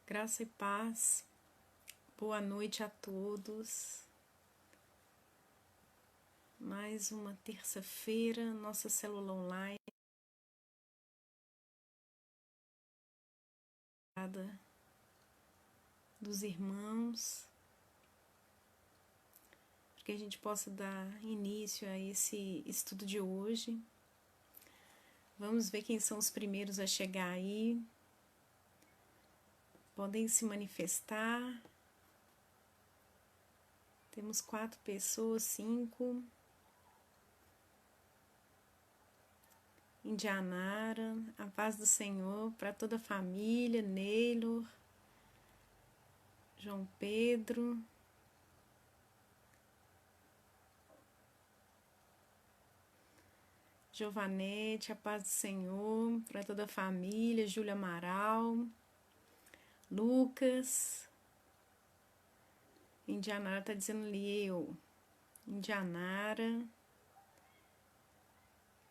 Graça e paz, boa noite a todos. Mais uma terça-feira, nossa célula online. Dos irmãos, para que a gente possa dar início a esse estudo de hoje. Vamos ver quem são os primeiros a chegar aí. Podem se manifestar. Temos 4 pessoas, 5. Indianara, a paz do Senhor para toda a família. Neylor, João Pedro, Giovanete, a paz do Senhor para toda a família. Júlia Amaral, Lucas. Indianara está dizendo ali eu. Indianara.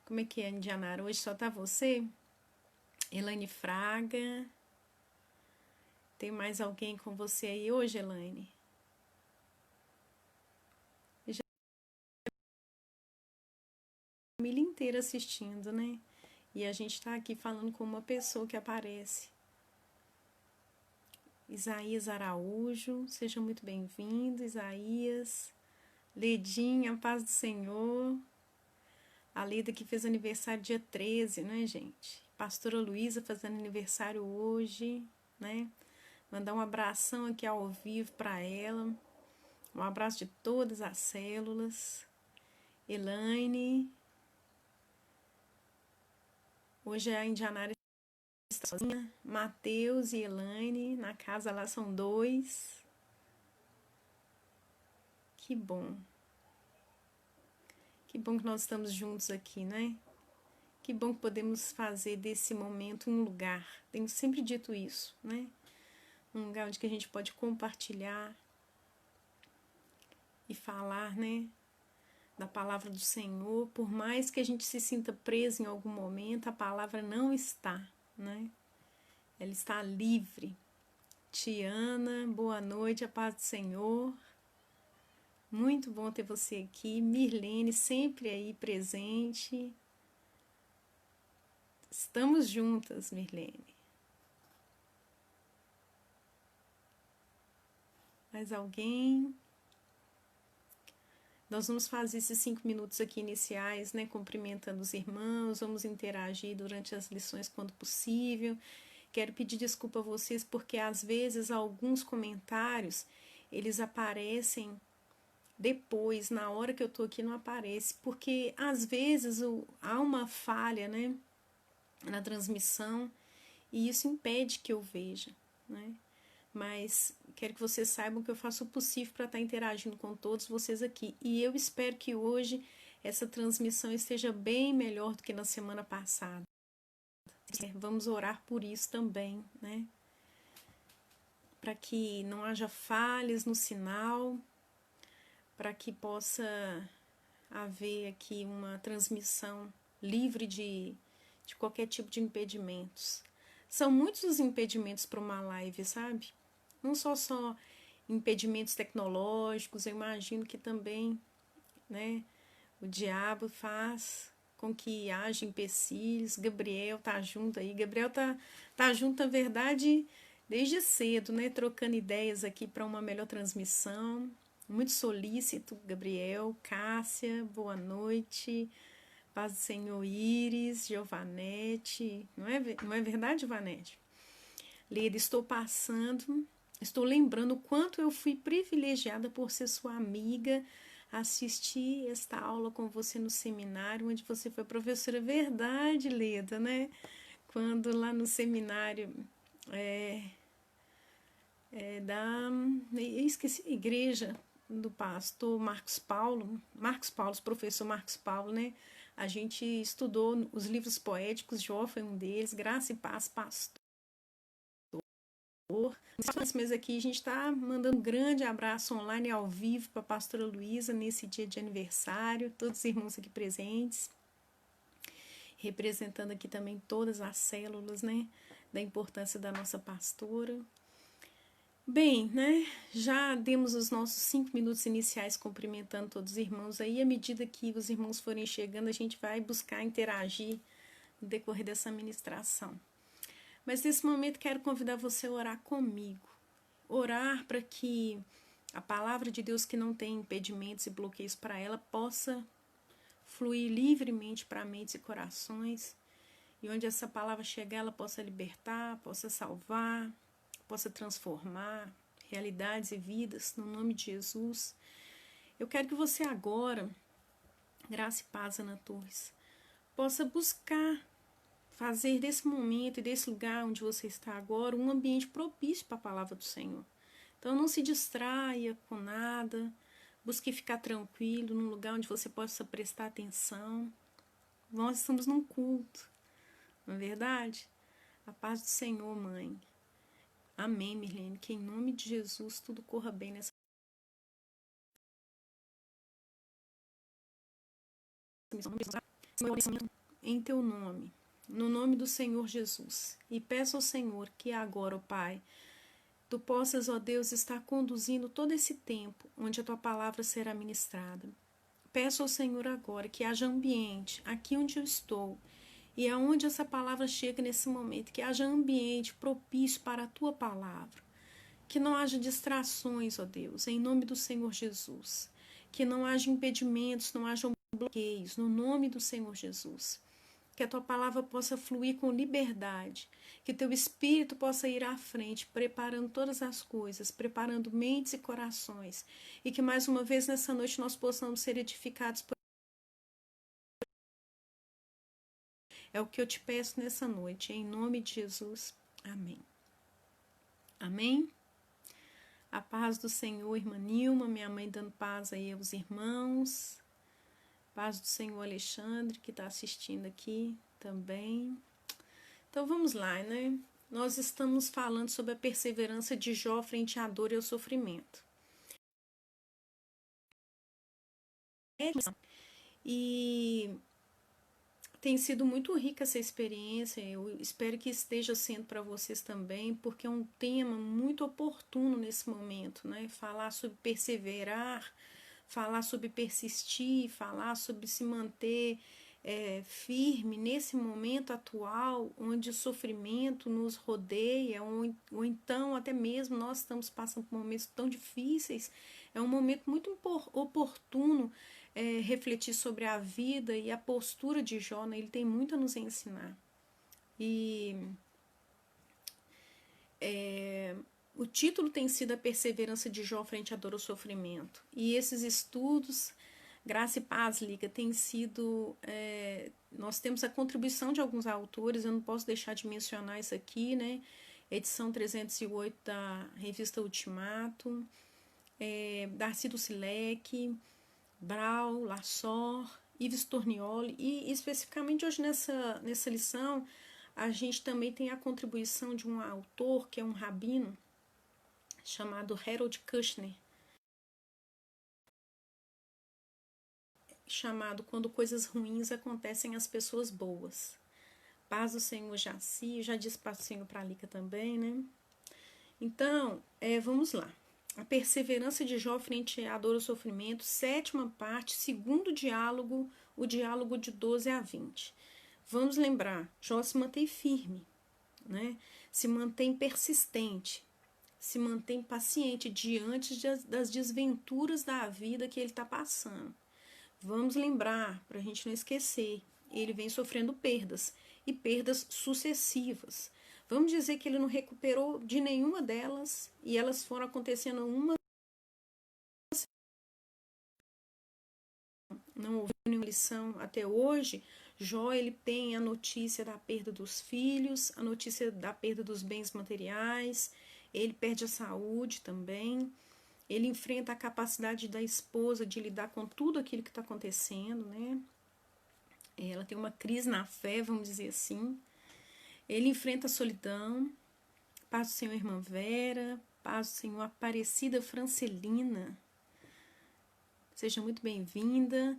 Como é que é, Indianara? Hoje só tá você? Elaine Fraga. Tem mais alguém com você aí hoje, Elaine? Já a família inteira assistindo, né? E a gente tá aqui falando com uma pessoa que aparece. Isaías Araújo, seja muito bem-vindo, Isaías. Ledinha, paz do Senhor. A Leda que fez aniversário dia 13, né, gente? Pastora Luísa fazendo aniversário hoje, né? Mandar um abração aqui ao vivo para ela. Um abraço de todas as células. Elaine. Hoje a Indianara está sozinha. Mateus e Elaine. Na casa lá são 2. Que bom. Que bom que nós estamos juntos aqui, né? Que bom que podemos fazer desse momento um lugar. Tenho sempre dito isso, né? Um lugar onde que a gente pode compartilhar e falar, né? Da palavra do Senhor. Por mais que a gente se sinta preso em algum momento, a palavra não está, né? Ela está livre. Tiana, boa noite, a paz do Senhor. Muito bom ter você aqui. Mirlene, sempre aí presente. Estamos juntas, Mirlene. Mais alguém? Nós vamos fazer esses 5 minutos aqui iniciais, né? Cumprimentando os irmãos, vamos interagir durante as lições quando possível. Quero pedir desculpa a vocês porque às vezes alguns comentários, eles aparecem depois, na hora que eu tô aqui não aparece, porque às vezes há uma falha, né, na transmissão e isso impede que eu veja, né? Mas quero que vocês saibam que eu faço o possível para estar interagindo com todos vocês aqui. E eu espero que hoje essa transmissão esteja bem melhor do que na semana passada. Vamos orar por isso também, né? Para que não haja falhas no sinal, para que possa haver aqui uma transmissão livre de qualquer tipo de impedimentos. São muitos os impedimentos para uma live, sabe? Não só impedimentos tecnológicos, eu imagino que também, né, o diabo faz com que haja empecilhos. Gabriel tá junto aí. Gabriel tá junto, na verdade, desde cedo, né, trocando ideias aqui para uma melhor transmissão. Muito solícito, Gabriel. Cássia, boa noite. Paz do Senhor, Iris, Giovanete. Não é verdade, Giovanete? Leda, estou lembrando o quanto eu fui privilegiada por ser sua amiga, assistir esta aula com você no seminário, onde você foi professora. Verdade, Leda, né? Quando lá no seminário eu esqueci a igreja do pastor Marcos Paulo, professor Marcos Paulo, né? A gente estudou os livros poéticos, Jó foi um deles, Graça e Paz, pastor. Nesse mês aqui a gente está mandando um grande abraço online ao vivo para a pastora Luísa nesse dia de aniversário, todos os irmãos aqui presentes, representando aqui também todas as células, né, da importância da nossa pastora. Bem, né? Já demos os nossos 5 minutos iniciais cumprimentando todos os irmãos aí. À medida que os irmãos forem chegando, a gente vai buscar interagir no decorrer dessa ministração. Mas nesse momento quero convidar você a orar comigo. Orar para que a palavra de Deus, que não tem impedimentos e bloqueios para ela, possa fluir livremente para mentes e corações. E onde essa palavra chegar, ela possa libertar, possa salvar, possa transformar realidades e vidas, no nome de Jesus. Eu quero que você agora, graça e paz, Ana Torres, possa buscar fazer desse momento e desse lugar onde você está agora um ambiente propício para a palavra do Senhor. Então não se distraia com nada, busque ficar tranquilo num lugar onde você possa prestar atenção. Nós estamos num culto, não é verdade? A paz do Senhor, mãe. Amém, Mirlene. Que em nome de Jesus tudo corra bem nessa missão. Em teu nome, no nome do Senhor Jesus. E peço ao Senhor que agora, ó Pai, tu possas, ó Deus, estar conduzindo todo esse tempo onde a tua palavra será ministrada. Peço ao Senhor agora que haja ambiente aqui onde eu estou e aonde essa palavra chega nesse momento, que haja ambiente propício para a tua palavra. Que não haja distrações, ó Deus, em nome do Senhor Jesus. Que não haja impedimentos, não haja bloqueios, no nome do Senhor Jesus. Que a tua palavra possa fluir com liberdade. Que teu Espírito possa ir à frente, preparando todas as coisas, preparando mentes e corações. E que mais uma vez nessa noite nós possamos ser edificados por... É o que eu te peço nessa noite, em nome de Jesus. Amém. Amém? A paz do Senhor, irmã Nilma, minha mãe dando paz aí aos irmãos. Paz do Senhor, Alexandre, que está assistindo aqui também. Então vamos lá, né? Nós estamos falando sobre a perseverança de Jó frente à dor e ao sofrimento. E tem sido muito rica essa experiência, eu espero que esteja sendo para vocês também, porque é um tema muito oportuno nesse momento, né? Falar sobre perseverar, falar sobre persistir, falar sobre se manter firme nesse momento atual, onde o sofrimento nos rodeia, ou então até mesmo nós estamos passando por momentos tão difíceis. É um momento muito oportuno refletir sobre a vida e a postura de Jó, né? Ele tem muito a nos ensinar. E o título tem sido A Perseverança de Jó frente à dor ou sofrimento. E esses estudos, Graça e Paz Liga, tem sido... nós temos a contribuição de alguns autores, eu não posso deixar de mencionar isso aqui, né? Edição 308 da revista Ultimato, Darcy do Silek, Brau, Lassor, Yves Tornioli, e especificamente hoje nessa lição a gente também tem a contribuição de um autor que é um rabino chamado Harold Kushner, chamado Quando Coisas Ruins Acontecem às Pessoas Boas. Paz do Senhor Jaci, já disse paz do Senhor para a Lica também, né? Então, vamos lá. A perseverança de Jó frente à dor e ao sofrimento, 7ª parte, 2º diálogo, o diálogo de 12 a 20. Vamos lembrar, Jó se mantém firme, né? Se mantém persistente, se mantém paciente diante das desventuras da vida que ele está passando. Vamos lembrar, para a gente não esquecer, ele vem sofrendo perdas, e perdas sucessivas. Vamos dizer que ele não recuperou de nenhuma delas, e elas foram acontecendo uma. Não houve nenhuma lição até hoje. Jó, ele tem a notícia da perda dos filhos, a notícia da perda dos bens materiais, ele perde a saúde também, ele enfrenta a capacidade da esposa de lidar com tudo aquilo que está acontecendo, né? Ela tem uma crise na fé, vamos dizer assim. Ele enfrenta a solidão. Paz do Senhor, irmã Vera. Paz do Senhor, Aparecida Francelina. Seja muito bem-vinda.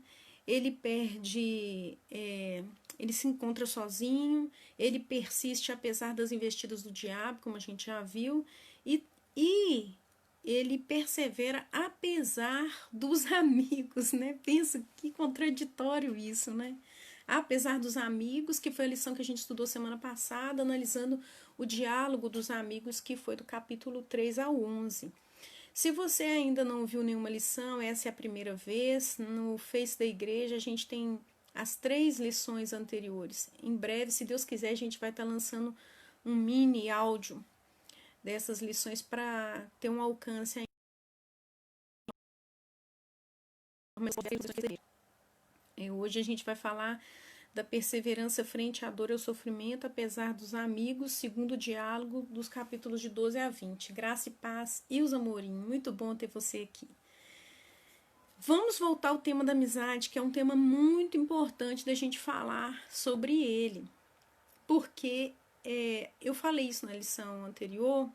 Ele perde, ele se encontra sozinho, ele persiste apesar das investidas do diabo, como a gente já viu, e E ele persevera apesar dos amigos, né? Pensa que contraditório isso, né? Apesar dos amigos, que foi a lição que a gente estudou semana passada, analisando o diálogo dos amigos, que foi do capítulo 3 ao 11. Se você ainda não viu nenhuma lição, essa é a primeira vez. No Face da Igreja, a gente tem as 3 lições anteriores. Em breve, se Deus quiser, a gente vai estar lançando um mini áudio dessas lições para ter um alcance ainda. Hoje a gente vai falar da perseverança frente à dor e ao sofrimento, apesar dos amigos, segundo o diálogo dos capítulos de 12 a 20. Graça e paz e os amorinhos. Muito bom ter você aqui. Vamos voltar ao tema da amizade, que é um tema muito importante da gente falar sobre ele. Porque eu falei isso na lição anterior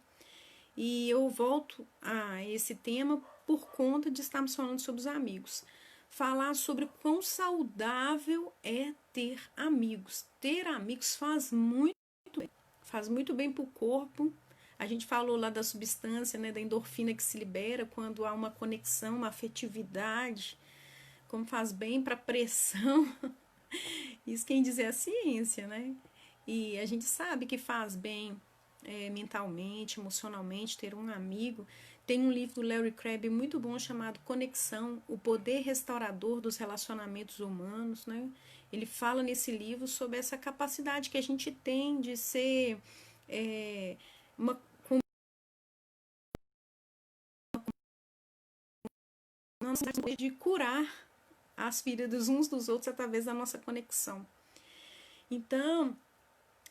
e eu volto a esse tema por conta de estarmos falando sobre os amigos. Falar sobre quão saudável é ter amigos. Ter amigos faz muito bem para o corpo. A gente falou lá da substância, né, da endorfina que se libera quando há uma conexão, uma afetividade, como faz bem para a pressão. Isso quem diz é a ciência, né? E a gente sabe que faz bem mentalmente, emocionalmente, ter um amigo. Tem um livro do Larry Crabb muito bom chamado Conexão, o poder restaurador dos relacionamentos humanos, né? Ele fala nesse livro sobre essa capacidade que a gente tem de ser uma de curar as feridas uns dos outros através da nossa conexão. Então,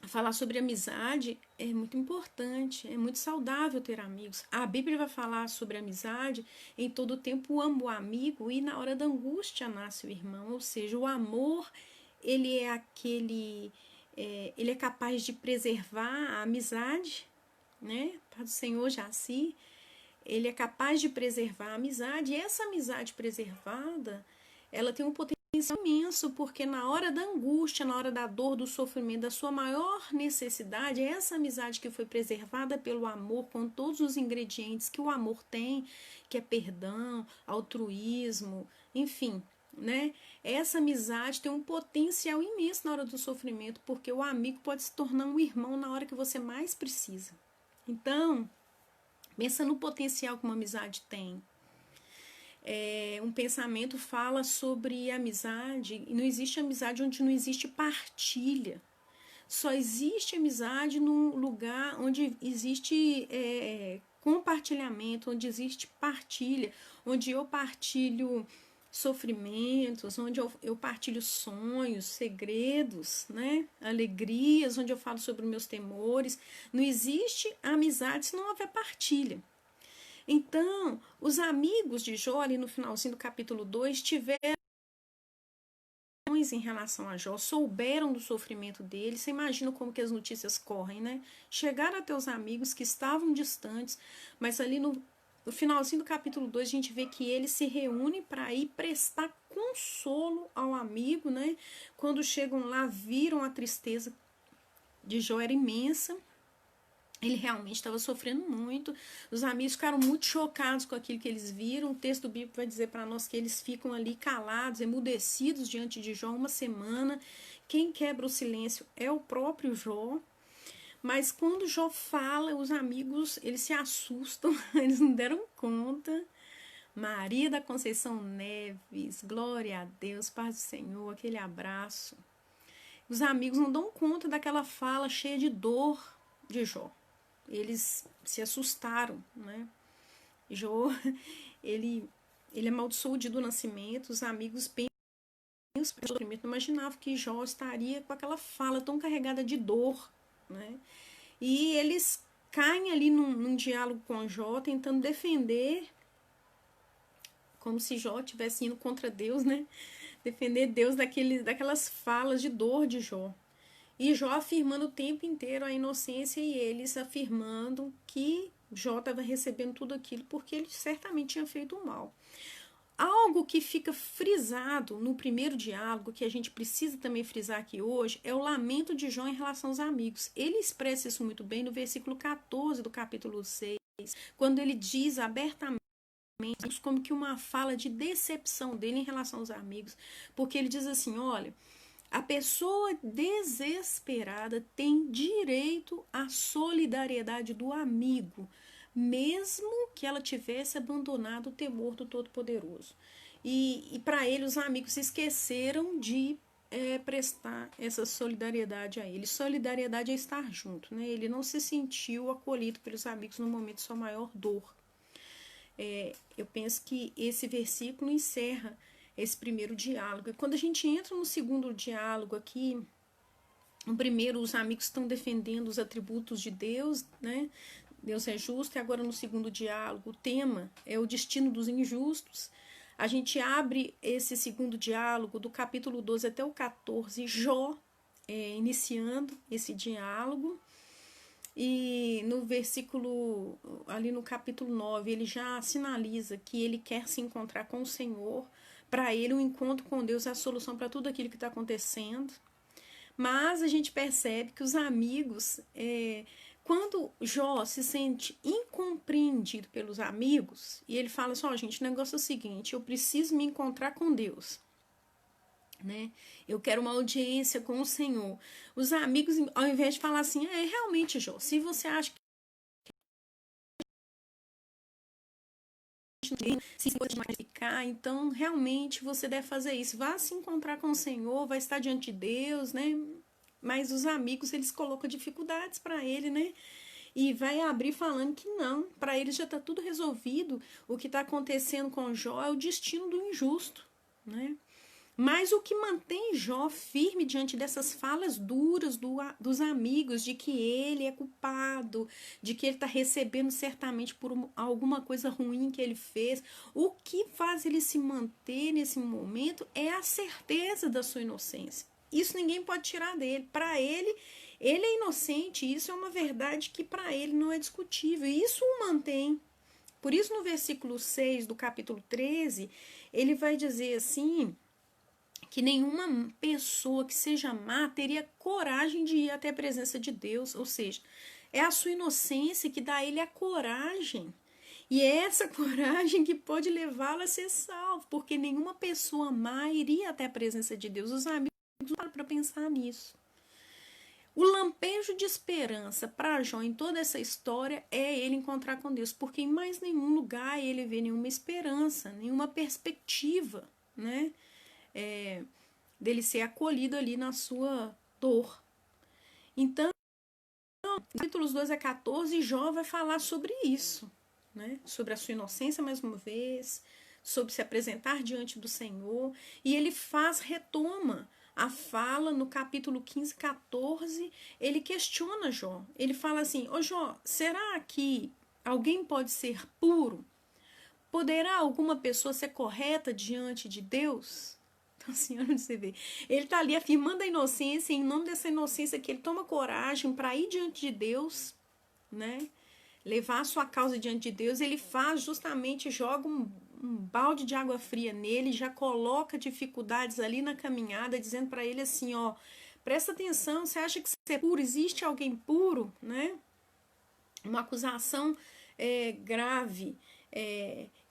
falar sobre amizade é muito importante, é muito saudável ter amigos. A Bíblia vai falar sobre amizade, em todo tempo amo o amigo e na hora da angústia nasce o irmão. Ou seja, o amor, ele é ele é capaz de preservar a amizade, né? Para o Senhor Jaci, ele é capaz de preservar a amizade, e essa amizade preservada, ela tem um potencial imenso, porque na hora da angústia, na hora da dor, do sofrimento, da sua maior necessidade, é essa amizade que foi preservada pelo amor, com todos os ingredientes que o amor tem, que é perdão, altruísmo, enfim, né? Essa amizade tem um potencial imenso na hora do sofrimento, porque o amigo pode se tornar um irmão na hora que você mais precisa. Então, pensa no potencial que uma amizade tem. Um pensamento fala sobre amizade, e não existe amizade onde não existe partilha. Só existe amizade num lugar onde existe compartilhamento, onde existe partilha, onde eu partilho sofrimentos, onde eu partilho sonhos, segredos, né? Alegrias, onde eu falo sobre meus temores. Não existe amizade se não houver partilha. Então, os amigos de Jó, ali no finalzinho do capítulo 2, tiveram em relação a Jó, souberam do sofrimento dele. Você imagina como que as notícias correm, né? Chegaram até os amigos que estavam distantes, mas ali no finalzinho do capítulo 2, a gente vê que eles se reúnem para ir prestar consolo ao amigo, né? Quando chegam lá, viram a tristeza de Jó era imensa. Ele realmente estava sofrendo muito. Os amigos ficaram muito chocados com aquilo que eles viram. O texto bíblico vai dizer para nós que eles ficam ali calados, emudecidos diante de Jó uma semana. Quem quebra o silêncio é o próprio Jó. Mas quando Jó fala, os amigos, eles se assustam, eles não deram conta. Maria da Conceição Neves, glória a Deus, paz do Senhor, aquele abraço. Os amigos não dão conta daquela fala cheia de dor de Jó. Eles se assustaram, né? Jó, ele amaldiçoou o dia do nascimento, os amigos pensam não imaginavam que Jó estaria com aquela fala tão carregada de dor, né? E eles caem ali num diálogo com Jó, tentando defender, como se Jó estivesse indo contra Deus, né? Defender Deus daquelas falas de dor de Jó. E Jó afirmando o tempo inteiro a inocência e eles afirmando que Jó estava recebendo tudo aquilo porque ele certamente tinha feito o mal. Algo que fica frisado no primeiro diálogo, que a gente precisa também frisar aqui hoje, é o lamento de Jó em relação aos amigos. Ele expressa isso muito bem no versículo 14 do capítulo 6. quando ele diz abertamente como que uma fala de decepção dele em relação aos amigos, porque ele diz assim, olha, a pessoa desesperada tem direito à solidariedade do amigo, mesmo que ela tivesse abandonado o temor do Todo-Poderoso. E para ele, os amigos esqueceram de prestar essa solidariedade a ele. Solidariedade é estar junto, né? Ele não se sentiu acolhido pelos amigos no momento de sua maior dor. Eu penso que esse versículo encerra esse primeiro diálogo. E quando a gente entra no segundo diálogo aqui, no primeiro os amigos estão defendendo os atributos de Deus, né? Deus é justo, e agora no segundo diálogo o tema é o destino dos injustos. A gente abre esse segundo diálogo do capítulo 12 até o 14, Jó iniciando esse diálogo. E no versículo, ali no capítulo 9, ele já sinaliza que ele quer se encontrar com o Senhor. Para ele, o encontro com Deus é a solução para tudo aquilo que está acontecendo. Mas a gente percebe que os amigos, quando Jó se sente incompreendido pelos amigos, e ele fala assim, gente, o negócio é o seguinte, eu preciso me encontrar com Deus. Né? Eu quero uma audiência com o Senhor. Os amigos, ao invés de falar assim, realmente, Jó, se você acha que se pode ficar, então realmente você deve fazer isso. Vá se encontrar com o Senhor, vai estar diante de Deus, né? Mas os amigos, eles colocam dificuldades para ele, né? E vai abrir falando que não, para ele já está tudo resolvido. O que está acontecendo com Jó é o destino do injusto, né? Mas o que mantém Jó firme diante dessas falas duras dos amigos, de que ele é culpado, de que ele está recebendo certamente por alguma coisa ruim que ele fez, o que faz ele se manter nesse momento é a certeza da sua inocência. Isso ninguém pode tirar dele. Para ele, ele é inocente, isso é uma verdade que para ele não é discutível, e isso o mantém. Por isso, no versículo 6 do capítulo 13, ele vai dizer assim, que nenhuma pessoa que seja má teria coragem de ir até a presença de Deus, ou seja, é a sua inocência que dá a ele a coragem, e é essa coragem que pode levá-lo a ser salvo, porque nenhuma pessoa má iria até a presença de Deus. Os amigos não param para pensar nisso. O lampejo de esperança para Jó em toda essa história é ele encontrar com Deus, porque em mais nenhum lugar ele vê nenhuma esperança, nenhuma perspectiva, né? Dele ser acolhido ali na sua dor. Então, capítulos 12 a 14, Jó vai falar sobre isso, né? Sobre a sua inocência mais uma vez, sobre se apresentar diante do Senhor, e ele retoma a fala no capítulo 15, 14, ele questiona Jó. Ele fala assim, Jó, será que alguém pode ser puro? Poderá alguma pessoa ser correta diante de Deus? Então, assim, onde você vê? Ele está ali afirmando a inocência, e em nome dessa inocência que ele toma coragem para ir diante de Deus, né? Levar a sua causa diante de Deus, ele faz justamente, joga um balde de água fria nele, já coloca dificuldades ali na caminhada, dizendo para ele assim, presta atenção, você acha que você é puro? Existe alguém puro, né? Uma acusação grave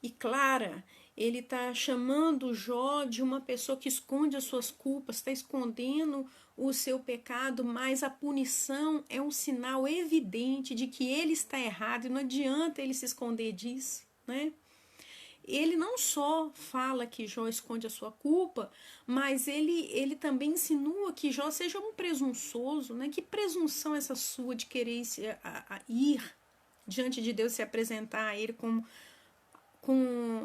e clara. Ele está chamando Jó de uma pessoa que esconde as suas culpas, está escondendo o seu pecado, mas a punição é um sinal evidente de que ele está errado, e não adianta ele se esconder disso, né? Ele não só fala que Jó esconde a sua culpa, mas ele também insinua que Jó seja um presunçoso, né? Que presunção essa sua de querer ir diante de Deus, se apresentar a ele com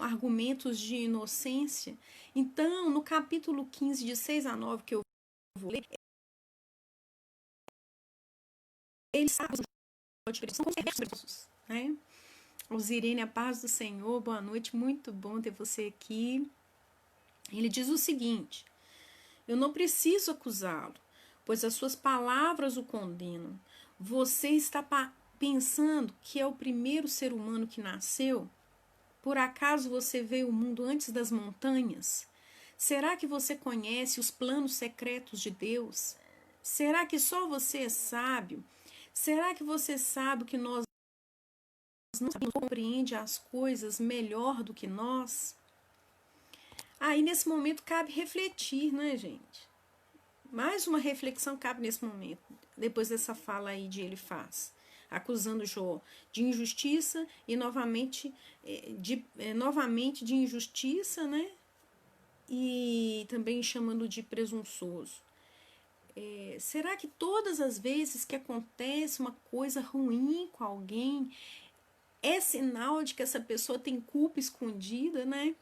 argumentos de inocência. Então, no capítulo 15, de 6 a 9, que eu vou ler, ele sabe que são conversos, né? Osirene, a paz do Senhor, boa noite, muito bom ter você aqui. Ele diz o seguinte, eu não preciso acusá-lo, pois as suas palavras o condenam. Você está pensando que é o primeiro ser humano que nasceu? Por acaso você veio ao mundo antes das montanhas? Será que você conhece os planos secretos de Deus? Será que só você é sábio? Será que você sabe o que nós não compreende as coisas melhor do que nós, aí nesse momento cabe refletir, né, gente? Mais uma reflexão cabe nesse momento, depois dessa fala aí de Elifaz, acusando Jó de injustiça e novamente de injustiça, né? E também chamando de presunçoso. Será que todas as vezes que acontece uma coisa ruim com alguém é sinal de que essa pessoa tem culpa escondida, né?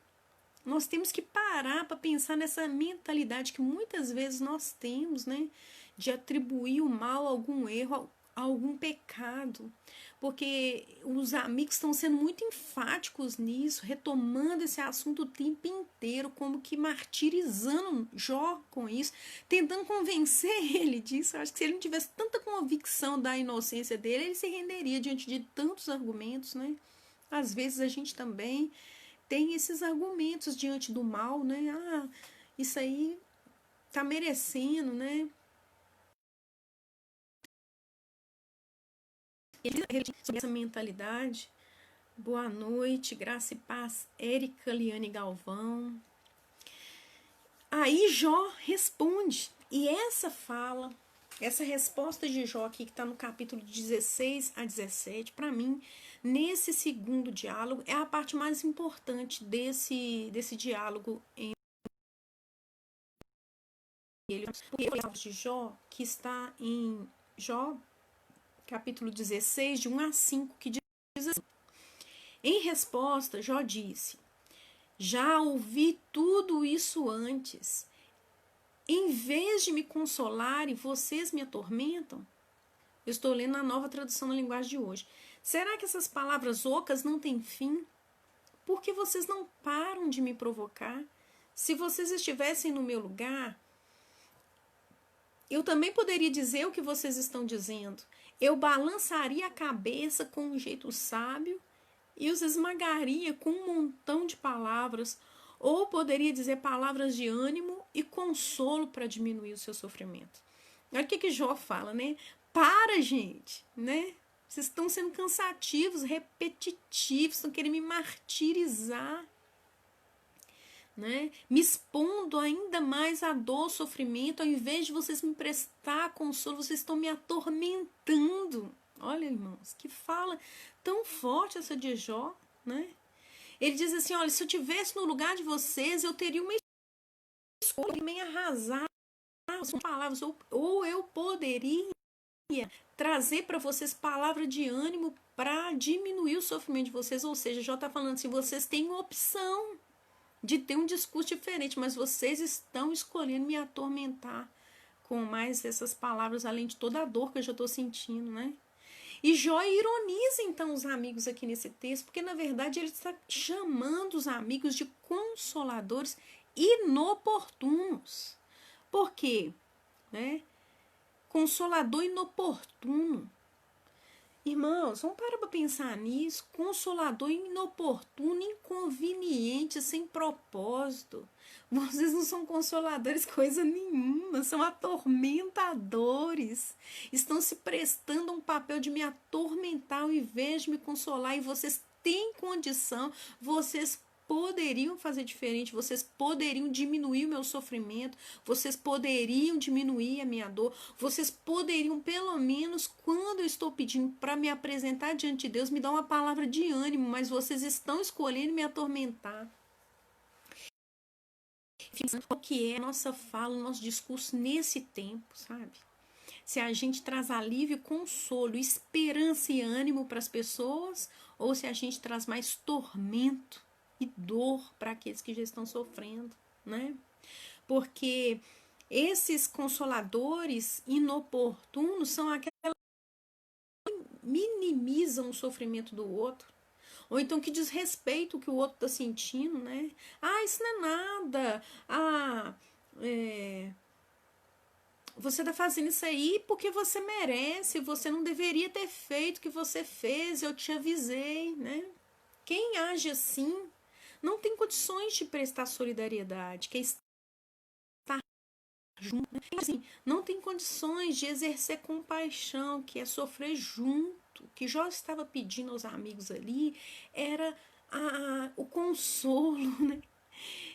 Nós temos que parar para pensar nessa mentalidade que muitas vezes nós temos, né? De atribuir o mal a algum erro, a algum pecado. Porque os amigos estão sendo muito enfáticos nisso, retomando esse assunto o tempo inteiro, como que martirizando Jó com isso, tentando convencer ele disso. Eu acho que se ele não tivesse tanta convicção da inocência dele, ele se renderia diante de tantos argumentos, né? Às vezes a gente também tem esses argumentos diante do mal, né? Ah, isso aí tá merecendo, né? Sobre essa mentalidade. Boa noite, graça e paz, Érica Liane Galvão. Aí Jó responde, e essa fala, essa resposta de Jó aqui, que está no capítulo 16 a 17, para mim, nesse segundo diálogo, é a parte mais importante desse diálogo entre ele. Porque a de Jó, que está em Jó, capítulo 16, de 1 a 5, que diz assim: em resposta, Jó disse: já ouvi tudo isso antes. Em vez de me consolarem, vocês me atormentam? Eu estou lendo a Nova Tradução na Linguagem de hoje. Será que essas palavras ocas não têm fim? Por que vocês não param de me provocar? Se vocês estivessem no meu lugar, eu também poderia dizer o que vocês estão dizendo. Eu balançaria a cabeça com um jeito sábio e os esmagaria com um montão de palavras, ou poderia dizer palavras de ânimo e consolo para diminuir o seu sofrimento. Olha o que Jó fala, né? Para, gente, né? Vocês estão sendo cansativos, repetitivos, estão querendo me martirizar, né? Me expondo ainda mais à dor, sofrimento, ao invés de vocês me prestar consolo, vocês estão me atormentando. Olha, irmãos, que fala tão forte essa de Jó, né? Ele diz assim, olha, se eu tivesse no lugar de vocês, eu teria uma escolha bem arrasar são palavras, ou eu poderia trazer para vocês palavra de ânimo para diminuir o sofrimento de vocês, ou seja, Jó está falando assim, vocês têm opção de ter um discurso diferente, mas vocês estão escolhendo me atormentar com mais essas palavras, além de toda a dor que eu já estou sentindo, né? E Jó ironiza então os amigos aqui nesse texto, porque na verdade ele está chamando os amigos de consoladores inoportunos. Por quê? Né? Consolador inoportuno. Irmãos, vamos parar para pensar nisso. Consolador inoportuno, inconveniente, sem propósito. Vocês não são consoladores coisa nenhuma, são atormentadores. Estão se prestando a um papel de me atormentar ao invés de me consolar. E vocês têm condição, vocês poderiam fazer diferente, vocês poderiam diminuir o meu sofrimento, vocês poderiam diminuir a minha dor, vocês poderiam, pelo menos, quando eu estou pedindo para me apresentar diante de Deus, me dar uma palavra de ânimo, mas vocês estão escolhendo me atormentar. O que é a nossa fala, o nosso discurso nesse tempo, sabe? Se a gente traz alívio, consolo, esperança e ânimo para as pessoas, ou se a gente traz mais tormento e dor para aqueles que já estão sofrendo, né? Porque esses consoladores inoportunos são aqueles que minimizam o sofrimento do outro, ou então que desrespeitam o que o outro está sentindo, né? Ah, isso não é nada. Ah, você está fazendo isso aí porque você merece, você não deveria ter feito o que você fez, eu te avisei, né? Quem age assim não tem condições de prestar solidariedade, que é estar junto, né? Assim, não tem condições de exercer compaixão, que é sofrer junto, O que Jó estava pedindo aos amigos ali era o consolo, né?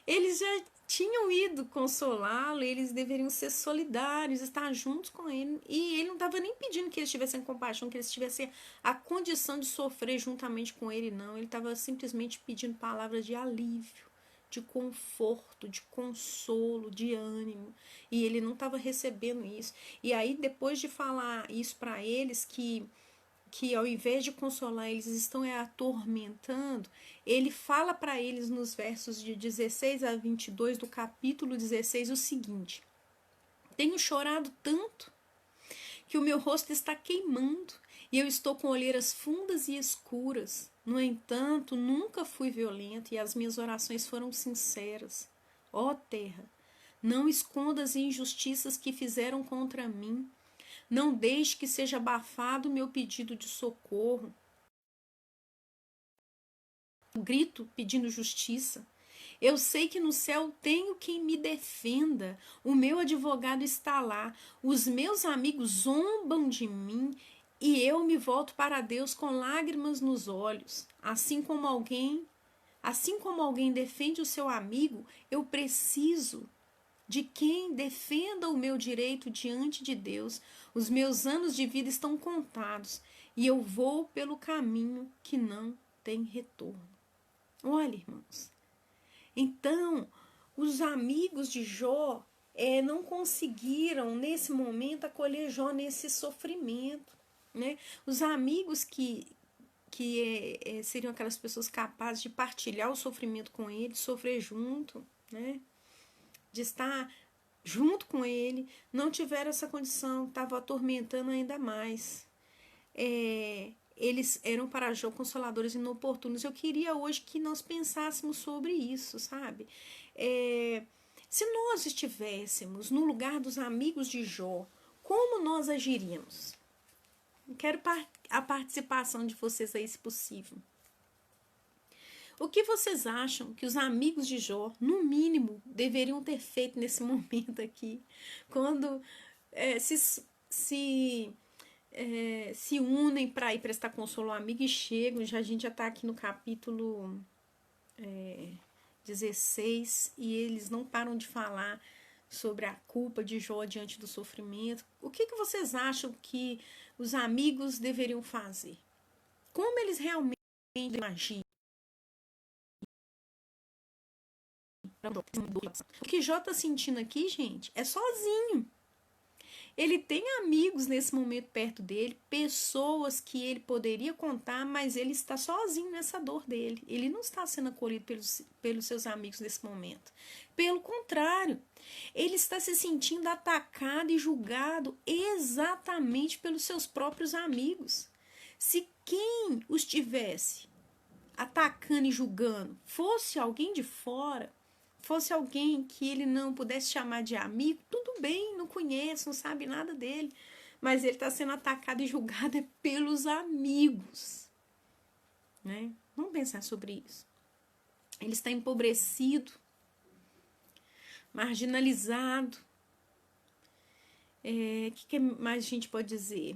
Eles já tinham ido consolá-lo, eles deveriam ser solidários, estar juntos com ele. E ele não estava nem pedindo que eles tivessem compaixão, que eles tivessem a condição de sofrer juntamente com ele, não. Ele estava simplesmente pedindo palavras de alívio, de conforto, de consolo, de ânimo. E ele não estava recebendo isso. E aí, depois de falar isso para eles, que ao invés de consolar, eles estão atormentando, ele fala para eles nos versos de 16 a 22 do capítulo 16 o seguinte: tenho chorado tanto que o meu rosto está queimando e eu estou com olheiras fundas e escuras. No entanto, nunca fui violento e as minhas orações foram sinceras. Ó terra, não esconda as injustiças que fizeram contra mim. Não deixe que seja abafado o meu pedido de socorro. Eu grito pedindo justiça. Eu sei que no céu tenho quem me defenda. O meu advogado está lá. Os meus amigos zombam de mim e eu me volto para Deus com lágrimas nos olhos. Assim como alguém defende o seu amigo, eu preciso de quem defenda o meu direito diante de Deus. Os meus anos de vida estão contados e eu vou pelo caminho que não tem retorno. Olha, irmãos. Então, os amigos de Jó não conseguiram, nesse momento, acolher Jó nesse sofrimento. Né? Os amigos que seriam aquelas pessoas capazes de partilhar o sofrimento com ele, sofrer junto, né? De estar junto com ele, não tiveram essa condição, estavam atormentando ainda mais. Eles eram para Jó consoladores inoportunos. Eu queria hoje que nós pensássemos sobre isso, sabe? Se nós estivéssemos no lugar dos amigos de Jó, como nós agiríamos? Quero a participação de vocês aí, se possível. O que vocês acham que os amigos de Jó, no mínimo, deveriam ter feito nesse momento aqui, quando se unem para ir prestar consolo ao amigo e chegam? A gente já está aqui no capítulo 16 e eles não param de falar sobre a culpa de Jó diante do sofrimento. O que vocês acham que os amigos deveriam fazer? Como eles realmente agem? O que Jó está sentindo aqui, gente, é sozinho. Ele tem amigos nesse momento perto dele, pessoas que ele poderia contar, mas ele está sozinho nessa dor dele. Ele não está sendo acolhido pelos seus amigos nesse momento. Pelo contrário, ele está se sentindo atacado e julgado exatamente pelos seus próprios amigos. Se quem os tivesse atacando e julgando fosse alguém de fora, fosse alguém que ele não pudesse chamar de amigo, tudo bem, não conhece, não sabe nada dele, mas ele está sendo atacado e julgado pelos amigos, né? Vamos pensar sobre isso. Ele está empobrecido, marginalizado. O que mais a gente pode dizer?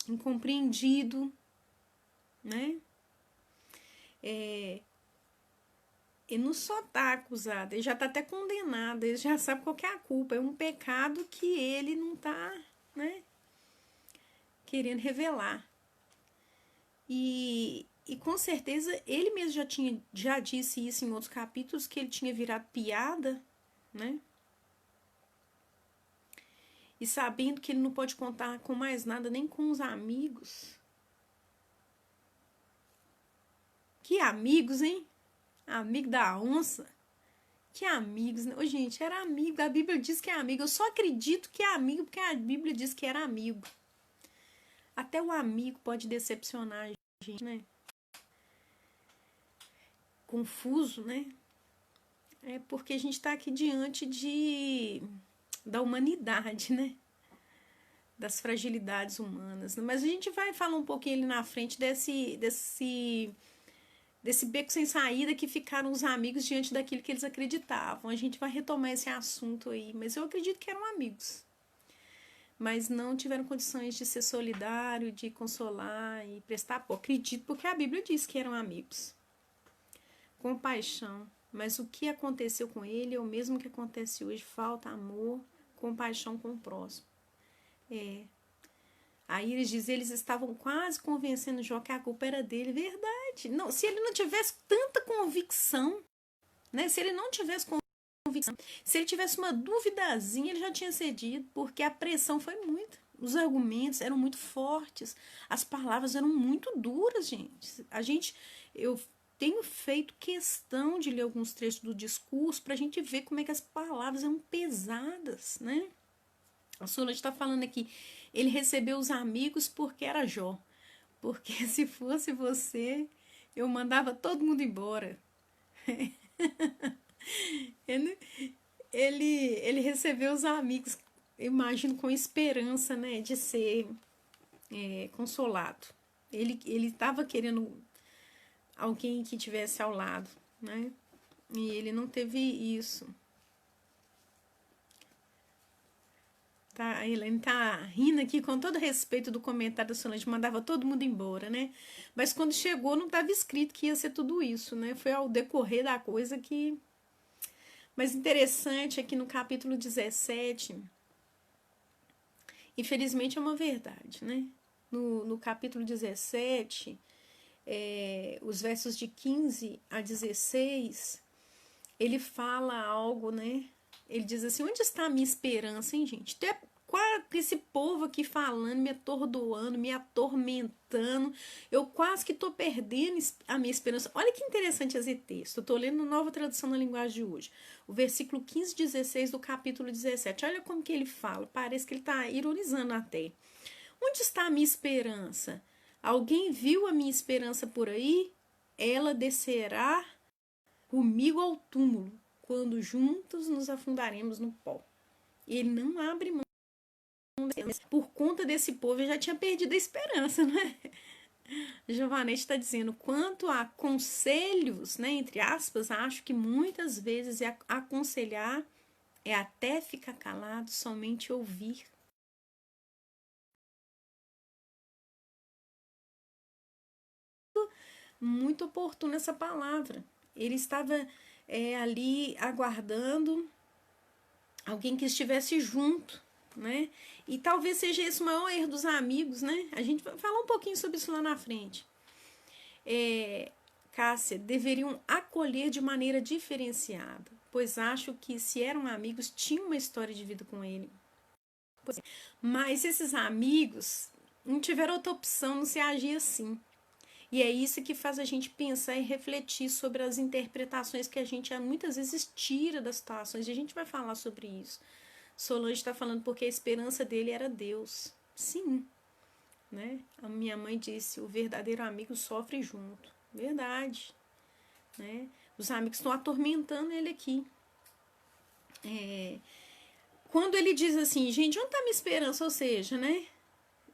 Incompreendido, né? Ele não só está acusado, ele já está até condenado, ele já sabe qual que é a culpa. É um pecado que ele não está, né, querendo revelar. E com certeza ele mesmo já disse isso em outros capítulos, que ele tinha virado piada, né? E sabendo que ele não pode contar com mais nada, nem com os amigos. Que amigos, hein? Amigo da onça. Que amigos, né? Ô, gente, era amigo. A Bíblia diz que é amigo. Eu só acredito que é amigo porque a Bíblia diz que era amigo. Até o amigo pode decepcionar a gente, né? Confuso, né? É porque a gente está aqui diante da humanidade, né? Das fragilidades humanas. Mas a gente vai falar um pouquinho ali na frente desse beco sem saída que ficaram os amigos diante daquilo que eles acreditavam. A gente vai retomar esse assunto aí, mas eu acredito que eram amigos. mas não tiveram condições de ser solidário, de consolar e prestar apoio. Acredito porque a Bíblia diz que eram amigos. Compaixão. Mas o que aconteceu com ele é o mesmo que acontece hoje. Falta amor, compaixão com o próximo. Aí eles dizem, eles estavam quase convencendo Jó que a culpa era dele. Verdade. Não, se ele não tivesse tanta convicção, né? Se ele não tivesse convicção, se ele tivesse uma duvidazinha, ele já tinha cedido, porque a pressão foi muita. Os argumentos eram muito fortes, as palavras eram muito duras, gente. Eu tenho feito questão de ler alguns trechos do discurso para a gente ver como é que as palavras eram pesadas, né? A Solange está falando aqui, ele recebeu os amigos porque era Jó. Porque se fosse você, eu mandava todo mundo embora. ele recebeu os amigos, imagino, com esperança, né, de ser consolado. Ele estava querendo alguém que tivesse ao lado, né? E ele não teve isso. Tá, a Elaine tá rindo aqui com todo respeito do comentário da Solange, mandava todo mundo embora, né? Mas quando chegou não estava escrito que ia ser tudo isso, né? Foi ao decorrer da coisa que... Mas interessante é que no capítulo 17, infelizmente é uma verdade, né? No capítulo 17, os versos de 15 a 16, ele fala algo, né? Ele diz assim, onde está a minha esperança, hein, gente? Esse povo aqui falando, me atordoando, me atormentando, eu quase que estou perdendo a minha esperança. Olha que interessante esse texto, eu estou lendo Nova Tradução na Linguagem de Hoje, o versículo 15 e 16 do capítulo 17, olha como que ele fala, parece que ele está ironizando até. Onde está a minha esperança? Alguém viu a minha esperança por aí? Ela descerá comigo ao túmulo, quando juntos nos afundaremos no pó. Ele não abre mão. Por conta desse povo, eu já tinha perdido a esperança, né? Giovanete está dizendo, quanto a conselhos, né, entre aspas, acho que muitas vezes aconselhar é até ficar calado, somente ouvir. Muito oportuna essa palavra. Ele estava ali aguardando alguém que estivesse junto, né? E talvez seja esse o maior erro dos amigos, né? A gente vai falar um pouquinho sobre isso lá na frente. Cássia, deveriam acolher de maneira diferenciada, pois acho que se eram amigos, tinham uma história de vida com ele. Mas esses amigos não tiveram outra opção, não se agir assim. E é isso que faz a gente pensar e refletir sobre as interpretações que a gente muitas vezes tira das situações. E a gente vai falar sobre isso. Solange está falando porque a esperança dele era Deus. Sim. Né? A minha mãe disse, o verdadeiro amigo sofre junto. Verdade. Né? Os amigos estão atormentando ele aqui. Quando ele diz assim, gente, onde está minha esperança? Ou seja, né?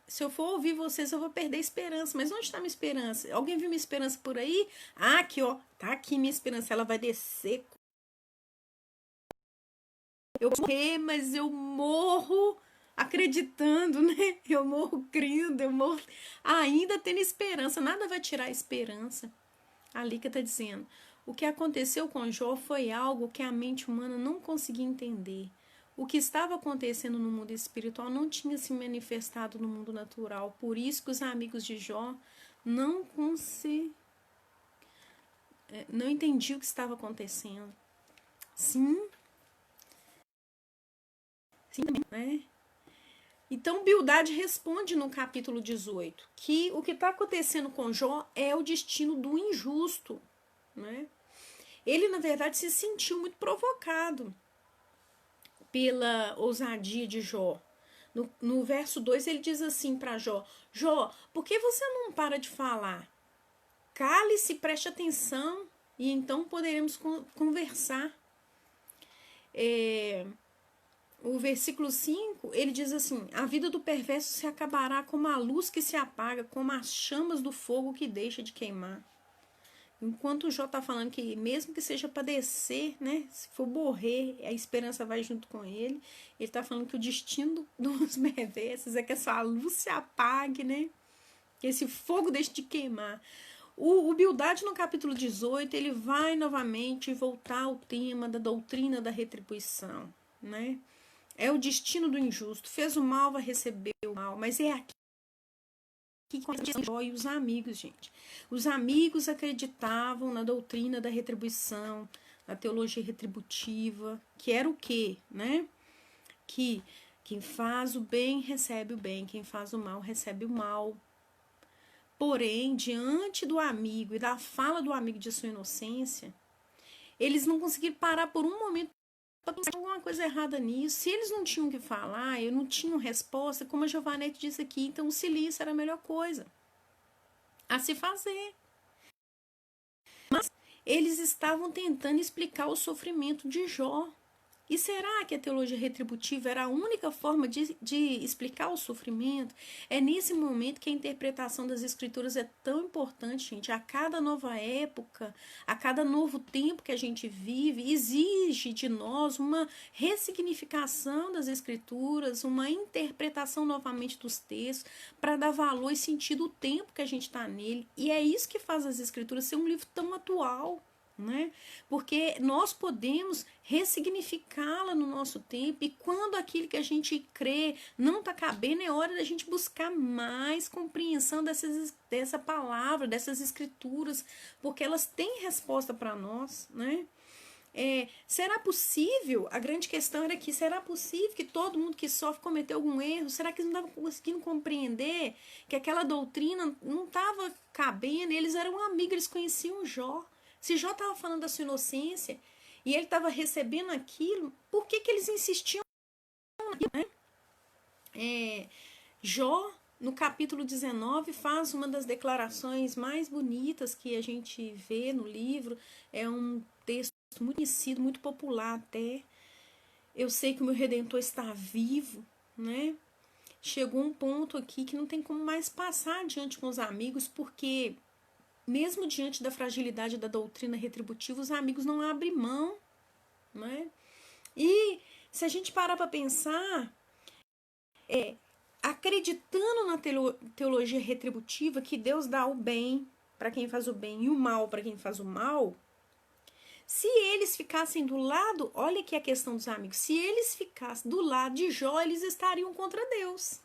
Se eu for ouvir vocês, eu vou perder a esperança. Mas onde está minha esperança? Alguém viu minha esperança por aí? Ah, aqui, ó. Tá aqui minha esperança. Ela vai descer. Eu morrer, mas eu morro acreditando, né? Eu morro crendo, eu morro ainda tendo esperança. Nada vai tirar a esperança. A Líca está dizendo, o que aconteceu com Jó foi algo que a mente humana não conseguia entender. O que estava acontecendo no mundo espiritual não tinha se manifestado no mundo natural. Por isso que os amigos de Jó não entendiam o que estava acontecendo. Sim, né? Então, Bildade responde no capítulo 18 que o que está acontecendo com Jó é o destino do injusto, né? Ele, na verdade, se sentiu muito provocado pela ousadia de Jó. No verso 2 ele diz assim para Jó, Jó, por que você não para de falar? Cale-se, preste atenção e então poderemos conversar. O versículo 5, ele diz assim, a vida do perverso se acabará como a luz que se apaga, como as chamas do fogo que deixa de queimar. Enquanto o Jó está falando que mesmo que seja padecer, né, se for morrer, a esperança vai junto com ele. Ele está falando que o destino dos perversos é que essa luz se apague, né, que esse fogo deixe de queimar. O Bildade, no capítulo 18, ele vai novamente voltar ao tema da doutrina da retribuição, né? É o destino do injusto. Fez o mal, vai receber o mal. Mas é aqui que Jó e os amigos, gente. Os amigos acreditavam na doutrina da retribuição, na teologia retributiva, que era o quê, né? Que quem faz o bem recebe o bem, quem faz o mal recebe o mal. Porém, diante do amigo e da fala do amigo de sua inocência, eles não conseguiram parar por um momento para pensar alguma coisa errada nisso. Se eles não tinham o que falar, eu não tinham resposta, como a Giovanete disse aqui, então o silício era a melhor coisa a se fazer. Mas eles estavam tentando explicar o sofrimento de Jó. E será que a teologia retributiva era a única forma de explicar o sofrimento? É nesse momento que a interpretação das escrituras é tão importante, gente. A cada nova época, a cada novo tempo que a gente vive, exige de nós uma ressignificação das escrituras, uma interpretação novamente dos textos, para dar valor e sentido ao tempo que a gente está nele. E é isso que faz as escrituras ser um livro tão atual. Né? Porque nós podemos ressignificá-la no nosso tempo, e quando aquilo que a gente crê não está cabendo, é hora da gente buscar mais compreensão dessa palavra, dessas escrituras, porque elas têm resposta para nós, né? Será possível, a grande questão era que será possível que todo mundo que sofre cometeu algum erro? Será que eles não estavam conseguindo compreender que aquela doutrina não estava cabendo? Eles eram amigos, eles conheciam Jó. Se Jó estava falando da sua inocência e ele estava recebendo aquilo, por que eles insistiam naquilo, né? Jó, no capítulo 19, faz uma das declarações mais bonitas que a gente vê no livro. É um texto muito conhecido, muito popular até. Eu sei que o meu Redentor está vivo, né? Chegou um ponto aqui que não tem como mais passar adiante com os amigos, porque mesmo diante da fragilidade da doutrina retributiva, os amigos não abrem mão, né? E se a gente parar para pensar, acreditando na teologia retributiva, que Deus dá o bem para quem faz o bem e o mal para quem faz o mal, se eles ficassem do lado, olha aqui a questão dos amigos, se eles ficassem do lado de Jó, eles estariam contra Deus.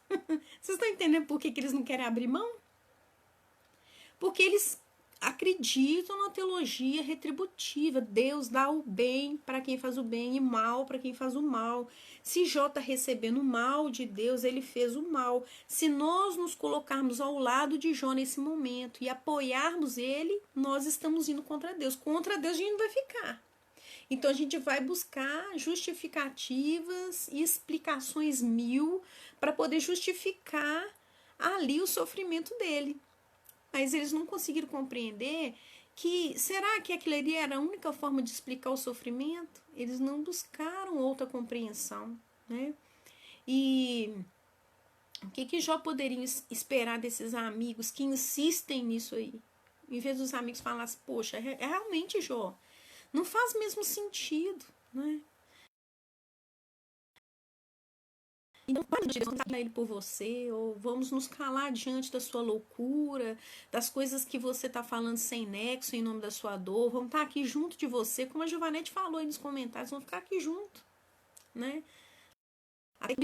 Vocês estão entendendo por que eles não querem abrir mão? Porque eles acreditam na teologia retributiva. Deus dá o bem para quem faz o bem e mal para quem faz o mal. Se Jó está recebendo o mal de Deus, ele fez o mal. Se nós nos colocarmos ao lado de Jó nesse momento e apoiarmos ele, nós estamos indo contra Deus. Contra Deus a gente não vai ficar. Então a gente vai buscar justificativas e explicações mil para poder justificar ali o sofrimento dele. Mas eles não conseguiram compreender que, será que aquilo ali era a única forma de explicar o sofrimento? Eles não buscaram outra compreensão, né? E o que Jó poderia esperar desses amigos que insistem nisso aí? Em vez dos amigos falarem, poxa, realmente, Jó, não faz mesmo sentido, né? Então, vamos calar ele por você, ou vamos nos calar diante da sua loucura, das coisas que você está falando sem nexo, em nome da sua dor. Vamos estar aqui junto de você, como a Giovanete falou aí nos comentários, vamos ficar aqui junto, né?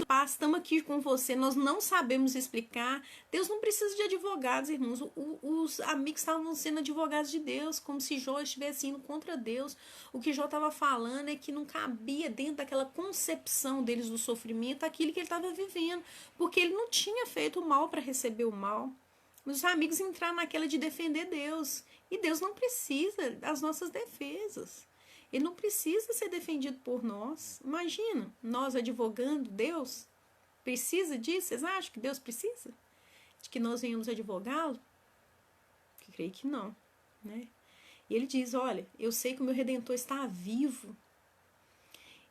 Paz, estamos aqui com você, nós não sabemos explicar. Deus não precisa de advogados, irmãos. Os amigos estavam sendo advogados de Deus, como se Jó estivesse indo contra Deus. O que Jó estava falando é que não cabia dentro daquela concepção deles do sofrimento aquilo que ele estava vivendo, porque ele não tinha feito o mal para receber o mal. Os amigos entraram naquela de defender Deus, e Deus não precisa das nossas defesas. Ele não precisa ser defendido por nós. Imagina, nós advogando Deus. Precisa disso? Vocês acham que Deus precisa de que nós venhamos advogá-lo? Eu creio que não, né? E ele diz, olha, eu sei que o meu Redentor está vivo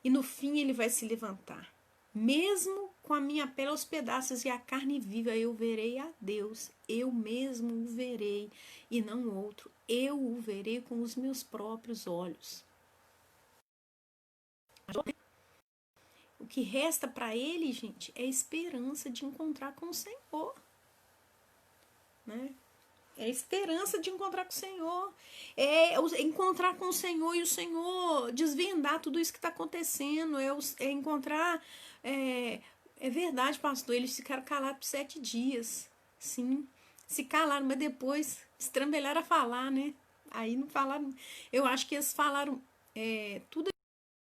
e no fim ele vai se levantar. Mesmo com a minha pele aos pedaços e a carne viva, eu verei a Deus, eu mesmo o verei, e não outro, eu o verei com os meus próprios olhos. O que resta para ele, gente, é a esperança de encontrar com o Senhor, né? É a esperança de encontrar com o Senhor, é encontrar com o Senhor e o Senhor desvendar tudo isso que está acontecendo, é encontrar, é verdade, pastor, eles ficaram calados por 7 dias, sim, se calaram, mas depois estrambelharam a falar, né? Aí não falaram, eu acho que eles falaram tudo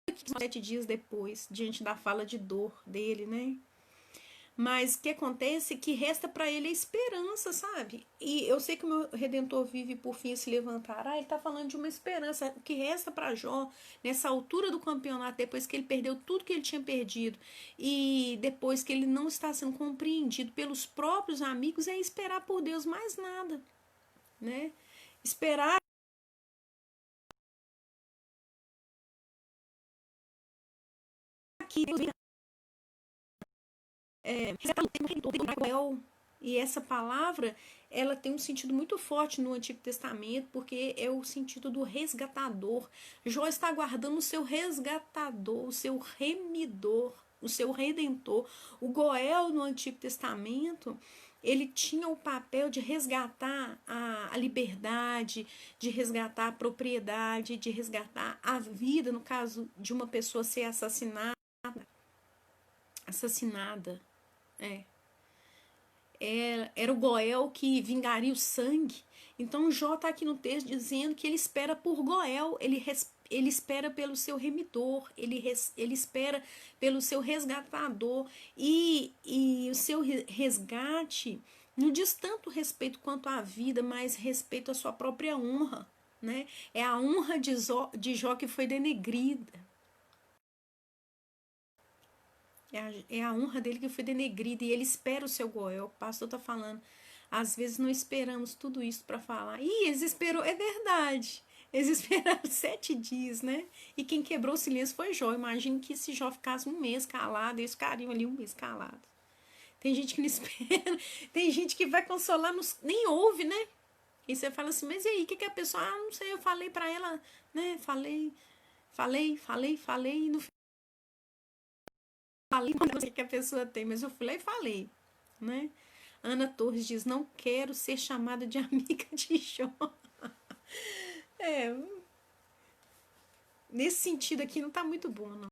aqui 7 dias depois, diante da fala de dor dele, né? Mas o que acontece é que resta para ele a esperança, sabe? E eu sei que o meu Redentor vive por fim se levantará. Ele está falando de uma esperança. O que resta para Jó, nessa altura do campeonato, depois que ele perdeu tudo que ele tinha perdido, e depois que ele não está sendo compreendido pelos próprios amigos, é esperar por Deus, mais nada, né? Esperar que Deus e essa palavra, ela tem um sentido muito forte no Antigo Testamento, porque é o sentido do resgatador. Jó está aguardando o seu resgatador, o seu remidor, o seu redentor. O Goel no Antigo Testamento, ele tinha o papel de resgatar a liberdade, de resgatar a propriedade, de resgatar a vida, no caso de uma pessoa ser assassinada. Era o Goel que vingaria o sangue. Então Jó está aqui no texto dizendo que ele espera por Goel, ele espera pelo seu remidor, ele espera pelo seu resgatador, e o seu resgate não diz tanto respeito quanto à vida, mas respeito à sua própria honra, né? É a honra de Jó que foi denegrida. É a honra dele que foi denegrida, e ele espera o seu Goel. O pastor está falando, às vezes não esperamos tudo isso para falar. Ih, eles esperou, é verdade. Eles esperaram 7 dias, né? E quem quebrou o silêncio foi Jó. Imagino que se Jó ficasse um mês calado, eles ficariam ali um mês calado. Tem gente que não espera, tem gente que vai consolar, nem ouve, né? E você fala assim, mas e aí, o que a pessoa... Ah, não sei, eu falei para ela, né? Falei, e no falei, não sei o que a pessoa tem, mas eu fui lá e falei, né? Ana Torres diz, não quero ser chamada de amiga de Jó. Nesse sentido aqui não tá muito bom, não.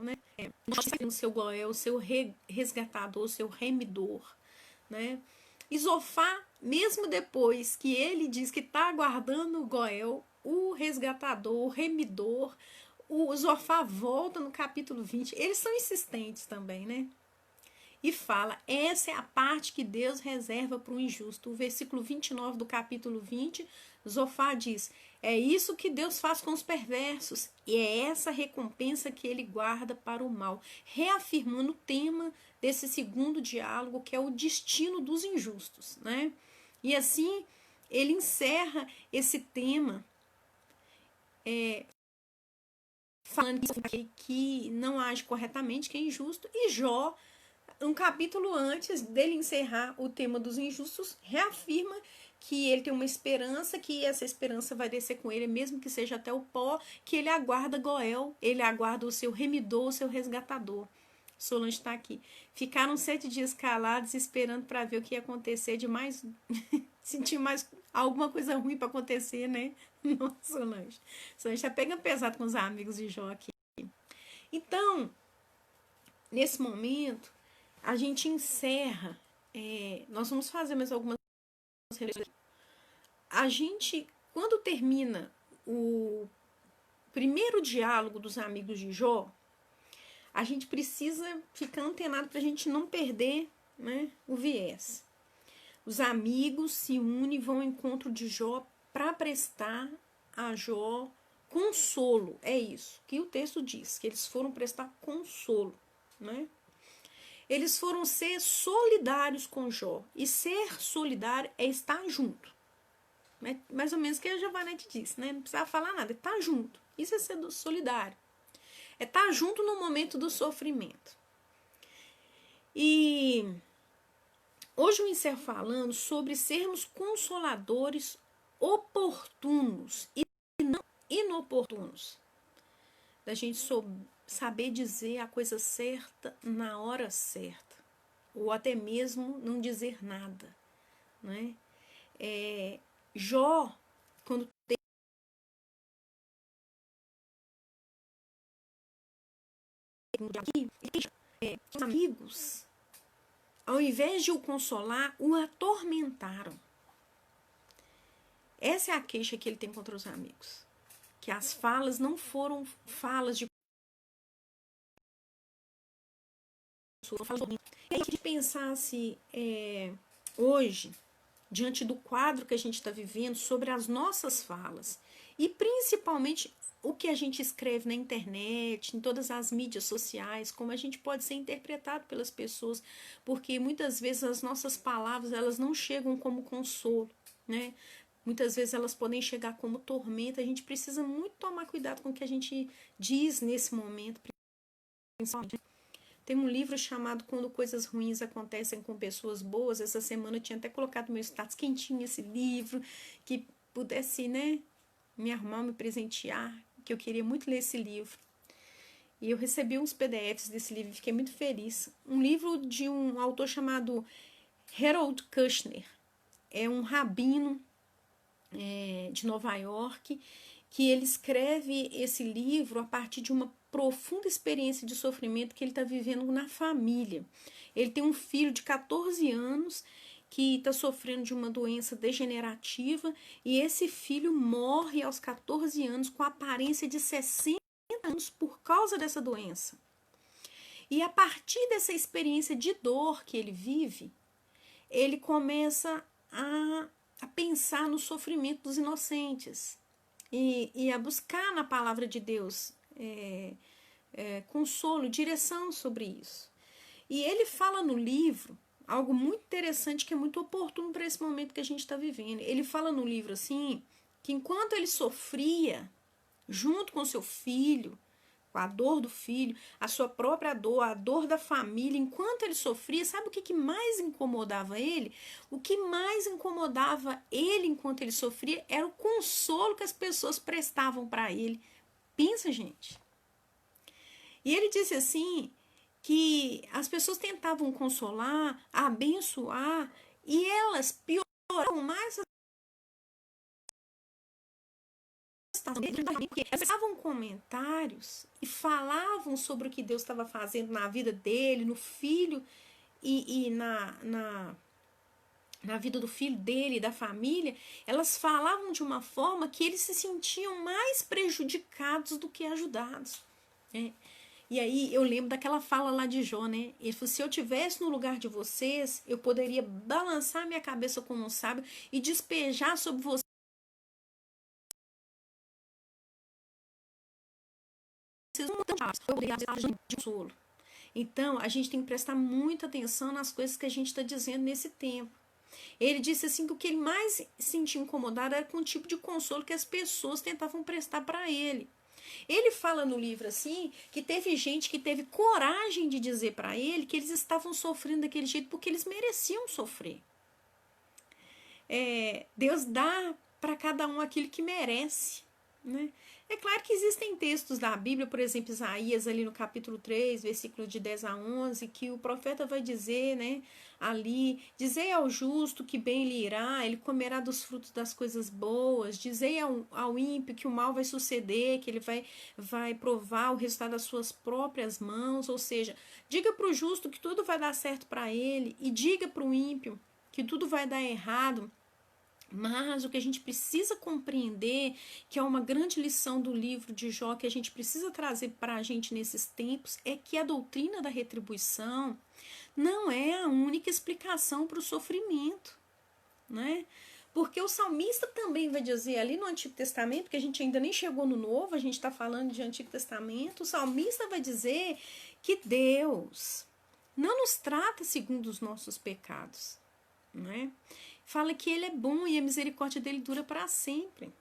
Né? O seu Goel, o seu resgatador, o seu remidor, né? E Zofá, mesmo depois que ele diz que está aguardando o Goel, o resgatador, o remidor, o Zofá volta no capítulo 20. Eles são insistentes também, né? E fala, essa é a parte que Deus reserva para o injusto. O versículo 29 do capítulo 20, Zofá diz, é isso que Deus faz com os perversos, e é essa recompensa que ele guarda para o mal, reafirmando o tema desse segundo diálogo, que é o destino dos injustos, né? E assim, ele encerra esse tema falando que não age corretamente, que é injusto, e Jó, um capítulo antes dele encerrar o tema dos injustos, reafirma que ele tem uma esperança, que essa esperança vai descer com ele, mesmo que seja até o pó, que ele aguarda Goel, ele aguarda o seu remidor, o seu resgatador. Solange está aqui. Ficaram 7 dias calados, esperando para ver o que ia acontecer, de mais sentir mais alguma coisa ruim para acontecer, né? Nossa, Solange. Solange está pegando pesado com os amigos de Jó aqui. Então, nesse momento, a gente encerra. Nós vamos fazer mais algumas reflexões. A gente, quando termina o primeiro diálogo dos amigos de Jó, a gente precisa ficar antenado para a gente não perder, né, o viés. Os amigos se unem e vão ao encontro de Jó para prestar a Jó consolo. É isso que o texto diz, que eles foram prestar consolo, né? Eles foram ser solidários com Jó. E ser solidário é estar junto. Mais ou menos o que a Giovanete disse, né? Não precisava falar nada, é estar junto. Isso é ser solidário. É estar junto no momento do sofrimento. E hoje eu encerro falando sobre sermos consoladores oportunos e não inoportunos. Da gente saber dizer a coisa certa na hora certa. Ou até mesmo não dizer nada. Né? Jó, quando tem os amigos, ao invés de o consolar, o atormentaram. Essa é a queixa que ele tem contra os amigos. Que as falas não foram falas de e aí de pensar se hoje, diante do quadro que a gente está vivendo, sobre as nossas falas e principalmente o que a gente escreve na internet, em todas as mídias sociais, como a gente pode ser interpretado pelas pessoas, porque muitas vezes as nossas palavras elas não chegam como consolo, né? Muitas vezes elas podem chegar como tormenta. A gente precisa muito tomar cuidado com o que a gente diz nesse momento. Tem um livro chamado Quando Coisas Ruins Acontecem com Pessoas Boas. Essa semana eu tinha até colocado no meu status quentinho esse livro, que pudesse, né, me arrumar, me presentear, que eu queria muito ler esse livro. E eu recebi uns PDFs desse livro e fiquei muito feliz. Um livro de um autor chamado Harold Kushner. É um rabino de Nova York, que ele escreve esse livro a partir de uma profunda experiência de sofrimento que ele está vivendo na família. Ele tem um filho de 14 anos que está sofrendo de uma doença degenerativa e esse filho morre aos 14 anos com a aparência de 60 anos por causa dessa doença. E a partir dessa experiência de dor que ele vive, ele começa a pensar no sofrimento dos inocentes e a buscar na palavra de Deus consolo, direção sobre isso. E ele fala no livro algo muito interessante que é muito oportuno para esse momento que a gente está vivendo. Ele fala no livro assim, que enquanto ele sofria junto com seu filho, com a dor do filho, a sua própria dor, a dor da família, enquanto ele sofria, sabe o que mais incomodava ele? O que mais incomodava ele enquanto ele sofria era o consolo que as pessoas prestavam para ele. Pensa, gente. E ele disse assim, que as pessoas tentavam consolar, abençoar, e elas pioravam mais porque elas davam comentários e falavam sobre o que Deus estava fazendo na vida dele, no filho e na vida do filho dele e da família. Elas falavam de uma forma que eles se sentiam mais prejudicados do que ajudados, né? E aí eu lembro daquela fala lá de Jó, né? Ele falou, se eu tivesse no lugar de vocês, eu poderia balançar minha cabeça como um sábio e despejar sobre vocês de consolo. Então, a gente tem que prestar muita atenção nas coisas que a gente está dizendo nesse tempo. Ele disse assim que o que ele mais se sentia incomodado era com o tipo de consolo que as pessoas tentavam prestar para ele. Ele fala no livro assim que teve gente que teve coragem de dizer para ele que eles estavam sofrendo daquele jeito porque eles mereciam sofrer. Deus dá para cada um aquilo que merece, né? É claro que existem textos da Bíblia, por exemplo, Isaías, ali no capítulo 3, versículo de 10 a 11, que o profeta vai dizer, né, ali, dizei ao justo que bem lhe irá, ele comerá dos frutos das coisas boas, dizei ao ímpio que o mal vai suceder, que ele vai provar o resultado das suas próprias mãos, ou seja, diga para o justo que tudo vai dar certo para ele, e diga para o ímpio que tudo vai dar errado. Mas o que a gente precisa compreender, que é uma grande lição do livro de Jó, que a gente precisa trazer para a gente nesses tempos, é que a doutrina da retribuição não é a única explicação para o sofrimento, né? Porque o salmista também vai dizer ali no Antigo Testamento, que a gente ainda nem chegou no Novo, a gente está falando de Antigo Testamento, o salmista vai dizer que Deus não nos trata segundo os nossos pecados, né? Fala que ele é bom e a misericórdia dele dura para sempre.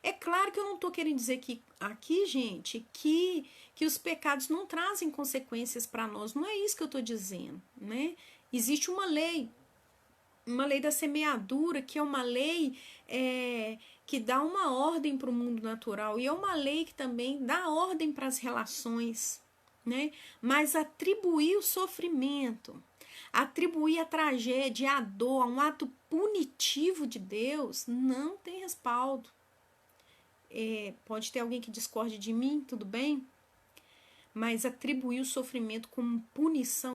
É claro que eu não estou querendo dizer que aqui, gente, que os pecados não trazem consequências para nós. Não é isso que eu estou dizendo, né? Existe uma lei da semeadura, que é uma lei que dá uma ordem para o mundo natural, e é uma lei que também dá ordem para as relações, né? Mas atribuir o sofrimento, atribuir a tragédia, a dor, a um ato punitivo de Deus, não tem respaldo. Pode ter alguém que discorde de mim, tudo bem? Mas atribuir o sofrimento como punição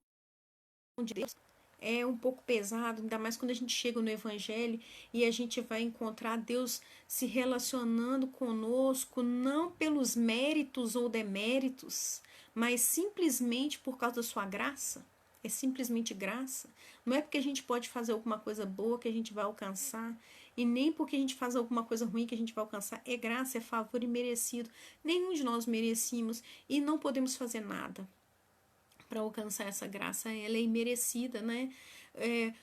de Deus é um pouco pesado, ainda mais quando a gente chega no Evangelho e a gente vai encontrar Deus se relacionando conosco, não pelos méritos ou deméritos, mas simplesmente por causa da sua graça. É simplesmente graça. Não é porque a gente pode fazer alguma coisa boa que a gente vai alcançar, e nem porque a gente faz alguma coisa ruim que a gente vai alcançar. É graça, é favor imerecido. Nenhum de nós merecíamos e não podemos fazer nada para alcançar essa graça. Ela é imerecida, né?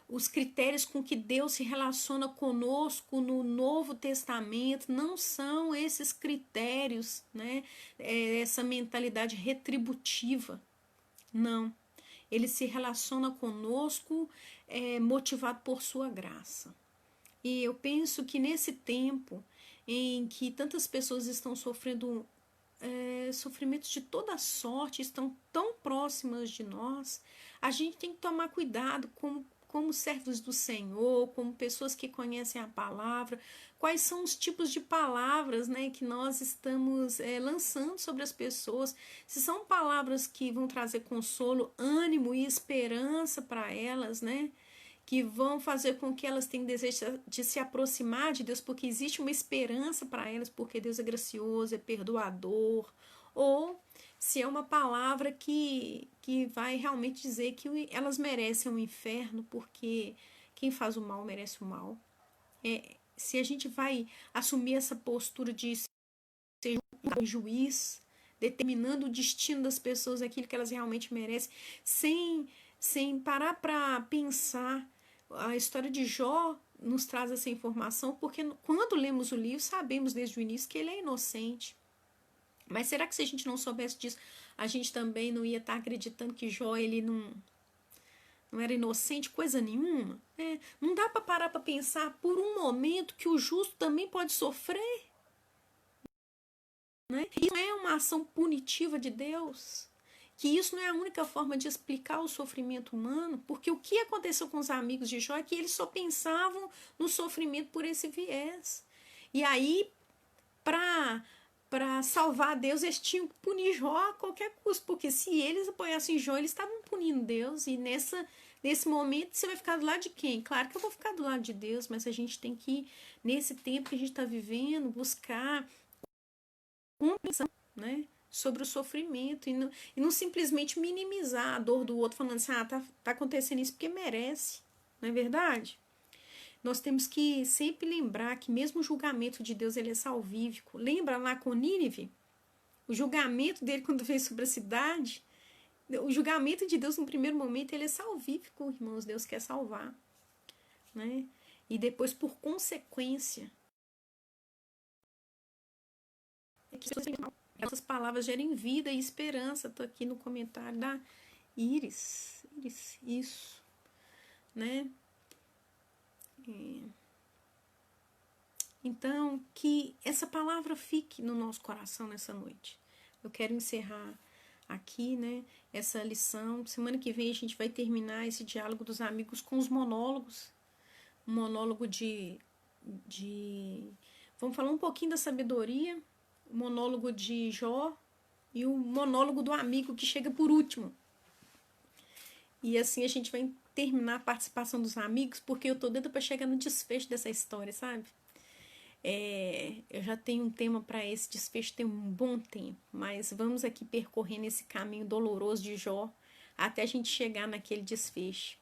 Os critérios com que Deus se relaciona conosco no Novo Testamento não são esses critérios, né? Essa mentalidade retributiva. Não. Ele se relaciona conosco motivado por sua graça. E eu penso que nesse tempo em que tantas pessoas estão sofrendo sofrimentos de toda sorte, estão tão próximas de nós, a gente tem que tomar cuidado como servos do Senhor, como pessoas que conhecem a palavra, quais são os tipos de palavras, né, que nós estamos lançando sobre as pessoas, se são palavras que vão trazer consolo, ânimo e esperança para elas, né, que vão fazer com que elas tenham desejo de se aproximar de Deus, porque existe uma esperança para elas, porque Deus é gracioso, é perdoador, ou se é uma palavra que vai realmente dizer que elas merecem um inferno, porque quem faz o mal merece o mal. Se a gente vai assumir essa postura de ser um juiz, determinando o destino das pessoas, aquilo que elas realmente merecem, sem parar para pensar. A história de Jó nos traz essa informação, porque quando lemos o livro, sabemos desde o início que ele é inocente. Mas será que se a gente não soubesse disso, a gente também não ia estar acreditando que Jó ele não era inocente, coisa nenhuma? Não dá para parar para pensar por um momento que o justo também pode sofrer? Né? Isso não é uma ação punitiva de Deus? Que isso não é a única forma de explicar o sofrimento humano, porque o que aconteceu com os amigos de Jó é que eles só pensavam no sofrimento por esse viés. E aí, para salvar Deus, eles tinham que punir Jó a qualquer custo, porque se eles apoiassem Jó, eles estavam punindo Deus, e nesse momento você vai ficar do lado de quem? Claro que eu vou ficar do lado de Deus, mas a gente tem que, nesse tempo que a gente está vivendo, buscar compreensão, né, sobre o sofrimento e não simplesmente minimizar a dor do outro falando assim, tá acontecendo isso porque merece, não é verdade? Nós temos que sempre lembrar que mesmo o julgamento de Deus ele é salvífico. Lembra lá com Nínive? O julgamento dele quando veio sobre a cidade, o julgamento de Deus no primeiro momento ele é salvífico, irmãos, Deus quer salvar, né? E depois por consequência essas palavras gerem vida e esperança. Estou aqui no comentário da Iris, isso, né? Então, que essa palavra fique no nosso coração nessa noite. Eu quero encerrar aqui, né, essa lição. Semana que vem a gente vai terminar esse diálogo dos amigos com os monólogos. Um monólogo de vamos falar um pouquinho da sabedoria, o monólogo de Jó e o monólogo do amigo que chega por último. E assim a gente vai terminar a participação dos amigos, porque eu tô doida para chegar no desfecho dessa história, sabe? Eu já tenho um tema para esse desfecho, tem um bom tempo, mas vamos aqui percorrendo esse caminho doloroso de Jó até a gente chegar naquele desfecho.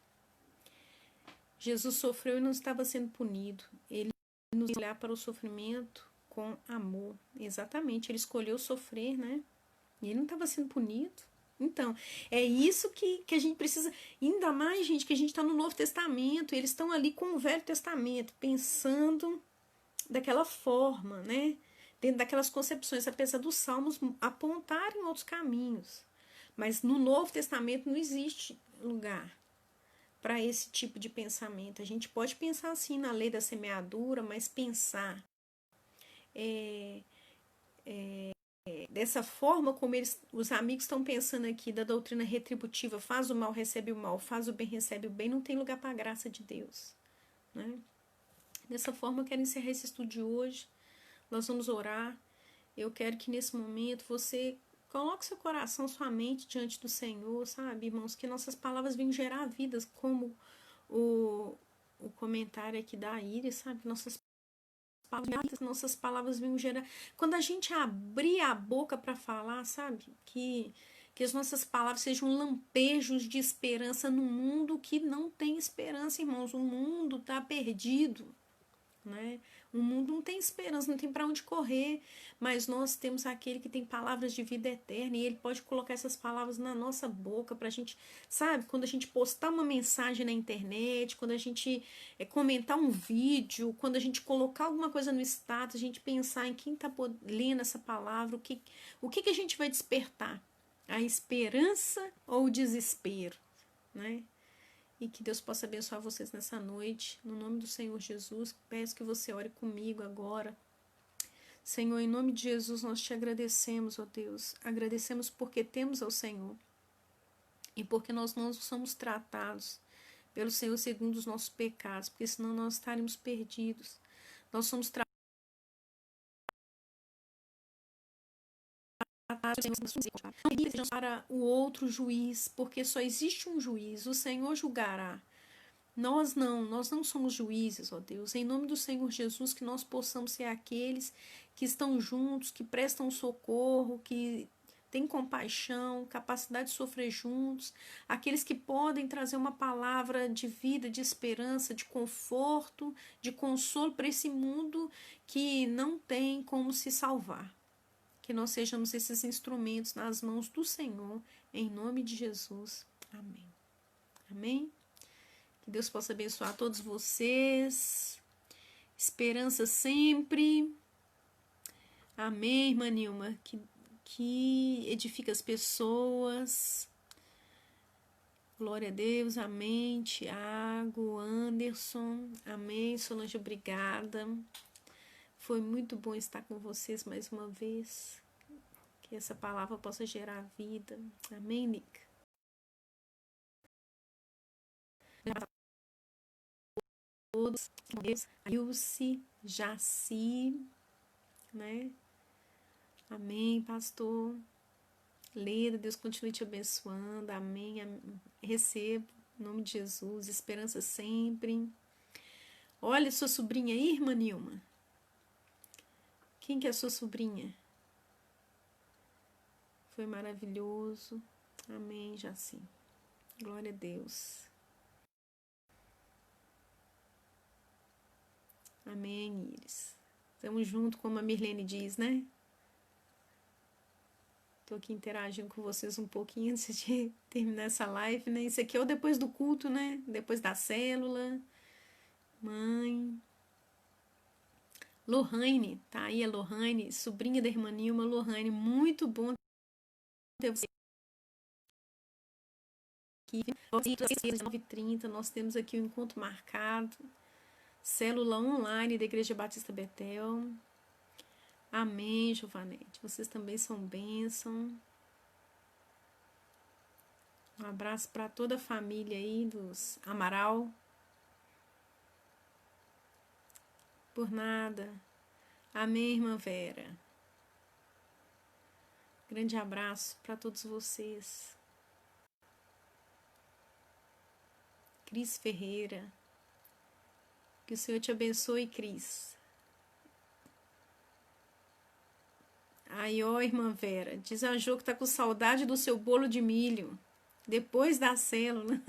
Jesus sofreu e não estava sendo punido. Ele nos olhar para o sofrimento com amor. Exatamente, ele escolheu sofrer, né? E ele não estava sendo punido. Então, é isso que a gente precisa, ainda mais, gente, que a gente está no Novo Testamento, eles estão ali com o Velho Testamento, pensando daquela forma, né? Dentro daquelas concepções, apesar dos salmos apontarem outros caminhos. Mas no Novo Testamento não existe lugar para esse tipo de pensamento. A gente pode pensar assim na lei da semeadura, mas pensar dessa forma como os amigos estão pensando aqui da doutrina retributiva, faz o mal, recebe o mal, faz o bem, recebe o bem, não tem lugar para a graça de Deus, né? Dessa forma eu quero encerrar esse estudo de hoje. Nós vamos orar. Eu quero que nesse momento você coloque seu coração, sua mente diante do Senhor, sabe, irmãos? Que nossas palavras venham gerar vidas, como o comentário aqui da Iris, sabe? Nossas palavras venham gerar. Quando a gente abrir a boca para falar, sabe? Que as nossas palavras sejam lampejos de esperança no mundo que não tem esperança, irmãos. O mundo está perdido, né? O mundo não tem esperança, não tem para onde correr, mas nós temos aquele que tem palavras de vida eterna e ele pode colocar essas palavras na nossa boca para a gente, sabe, quando a gente postar uma mensagem na internet, quando a gente comentar um vídeo, quando a gente colocar alguma coisa no status, a gente pensar em quem está lendo essa palavra, o que a gente vai despertar? A esperança ou o desespero, né? E que Deus possa abençoar vocês nessa noite. No nome do Senhor Jesus, peço que você ore comigo agora. Senhor, em nome de Jesus, nós te agradecemos, ó Deus. Agradecemos porque temos ao Senhor. E porque nós não somos tratados pelo Senhor segundo os nossos pecados, porque senão nós estaríamos perdidos. Nós somos tratados para o outro juiz, porque só existe um juiz, o Senhor julgará. Nós não somos juízes, ó Deus. Em nome do Senhor Jesus, que nós possamos ser aqueles que estão juntos, que prestam socorro, que têm compaixão, capacidade de sofrer juntos, aqueles que podem trazer uma palavra de vida, de esperança, de conforto, de consolo para esse mundo que não tem como se salvar. Que nós sejamos esses instrumentos nas mãos do Senhor, em nome de Jesus. Amém. Amém? Que Deus possa abençoar todos vocês. Esperança sempre. Amém, irmã Nilma. Que edifica as pessoas. Glória a Deus. Amém. Tiago, Anderson. Amém. Solange, obrigada. Foi muito bom estar com vocês mais uma vez. Que essa palavra possa gerar vida. Amém, Nick? Todos, Ilse, Jaci, né? Amém, pastor. Leda, Deus continue te abençoando. Amém. Recebo, em nome de Jesus, esperança sempre. Olha sua sobrinha aí, irmã Nilma. Quem que é a sua sobrinha? Foi maravilhoso. Amém, Jaci. Glória a Deus. Amém, Iris. Estamos juntos, como a Mirlene diz, né? Tô aqui interagindo com vocês um pouquinho antes de terminar essa live, né? Isso aqui é o depois do culto, né? Depois da célula. Mãe. Lohane, tá aí a Lohane, sobrinha da irmã Nilma. Lohane, muito bom ter você aqui. Às 9h30, nós temos aqui um encontro marcado. Célula online da Igreja Batista Betel. Amém, Giovanete. Vocês também são bênção. Um abraço para toda a família aí dos Amaral. Por nada. Amém, irmã Vera. Grande abraço para todos vocês. Cris Ferreira. Que o Senhor te abençoe, Cris. Aí, ó, irmã Vera, diz a Jo que tá com saudade do seu bolo de milho. Depois da célula.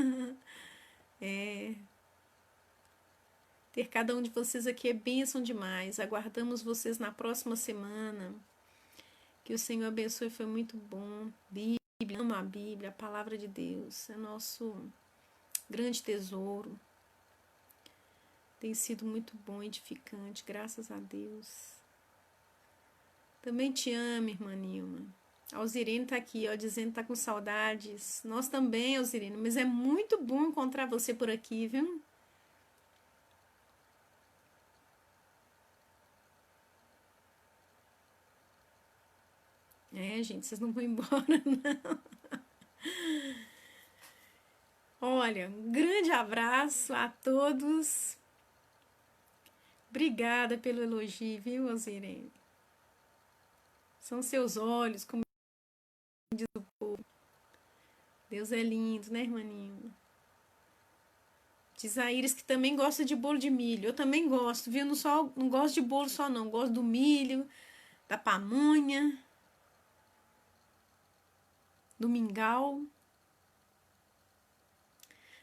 Ter cada um de vocês aqui é bênção demais. Aguardamos vocês na próxima semana. Que o Senhor abençoe, foi muito bom. Bíblia, amo a Bíblia, a palavra de Deus. É nosso grande tesouro. Tem sido muito bom, edificante, graças a Deus. Também te amo, irmã Nilma. A Alzirene tá aqui, ó, dizendo que tá com saudades. Nós também, Alzirene, mas é muito bom encontrar você por aqui, viu? É, gente, vocês não vão embora, não. Olha, um grande abraço a todos. Obrigada pelo elogio, viu, Alzirene? São seus olhos, como diz o povo. Deus é lindo, né, irmãninho? Diz a Iris que também gosta de bolo de milho. Eu também gosto, viu? Não gosto de bolo só, não. Gosto do milho, da pamonha, do mingau.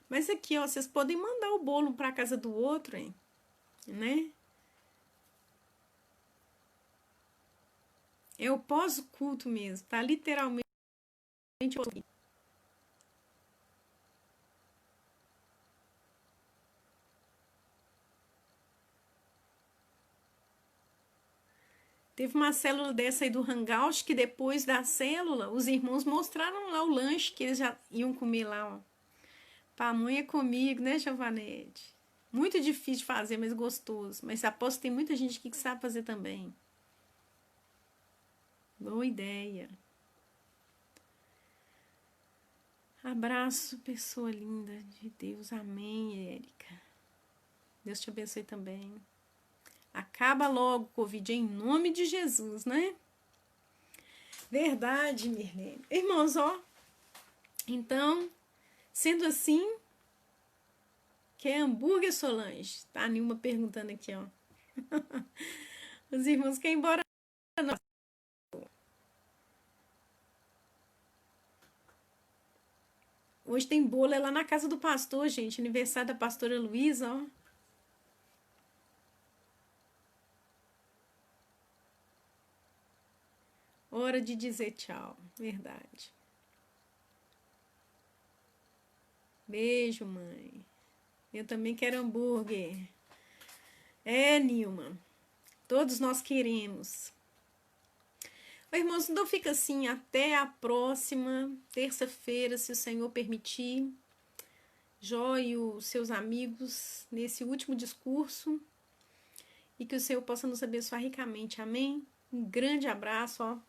Mas aqui, ó, vocês podem mandar o bolo para casa do outro, hein? Né? É o pós-culto mesmo, tá? Literalmente. Teve uma célula dessa aí do Hangout que depois da célula, os irmãos mostraram lá o lanche que eles já iam comer lá, ó. Pamonha comigo, né, Giovanete? Muito difícil de fazer, mas gostoso. Mas aposto que tem muita gente aqui que sabe fazer também. Boa ideia. Abraço, pessoa linda de Deus. Amém, Érica. Deus te abençoe também. Acaba logo o Covid em nome de Jesus, né? Verdade, Mirlene. Irmãos, ó. Então, sendo assim, quer hambúrguer, Solange? Tá, nenhuma perguntando aqui, ó. Os irmãos querem ir embora. Não. Hoje tem bolo, é lá na casa do pastor, gente. Aniversário da pastora Luísa, ó. Hora de dizer tchau. Verdade. Beijo, mãe. Eu também quero hambúrguer. É, Nilma. Todos nós queremos. Irmãos, então fica assim, até a próxima terça-feira, se o Senhor permitir. Jó e os seus amigos nesse último discurso. E que o Senhor possa nos abençoar ricamente. Amém? Um grande abraço, ó.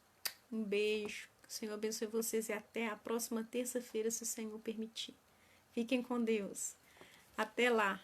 Um beijo. Que o Senhor abençoe vocês e até a próxima terça-feira, se o Senhor permitir. Fiquem com Deus. Até lá.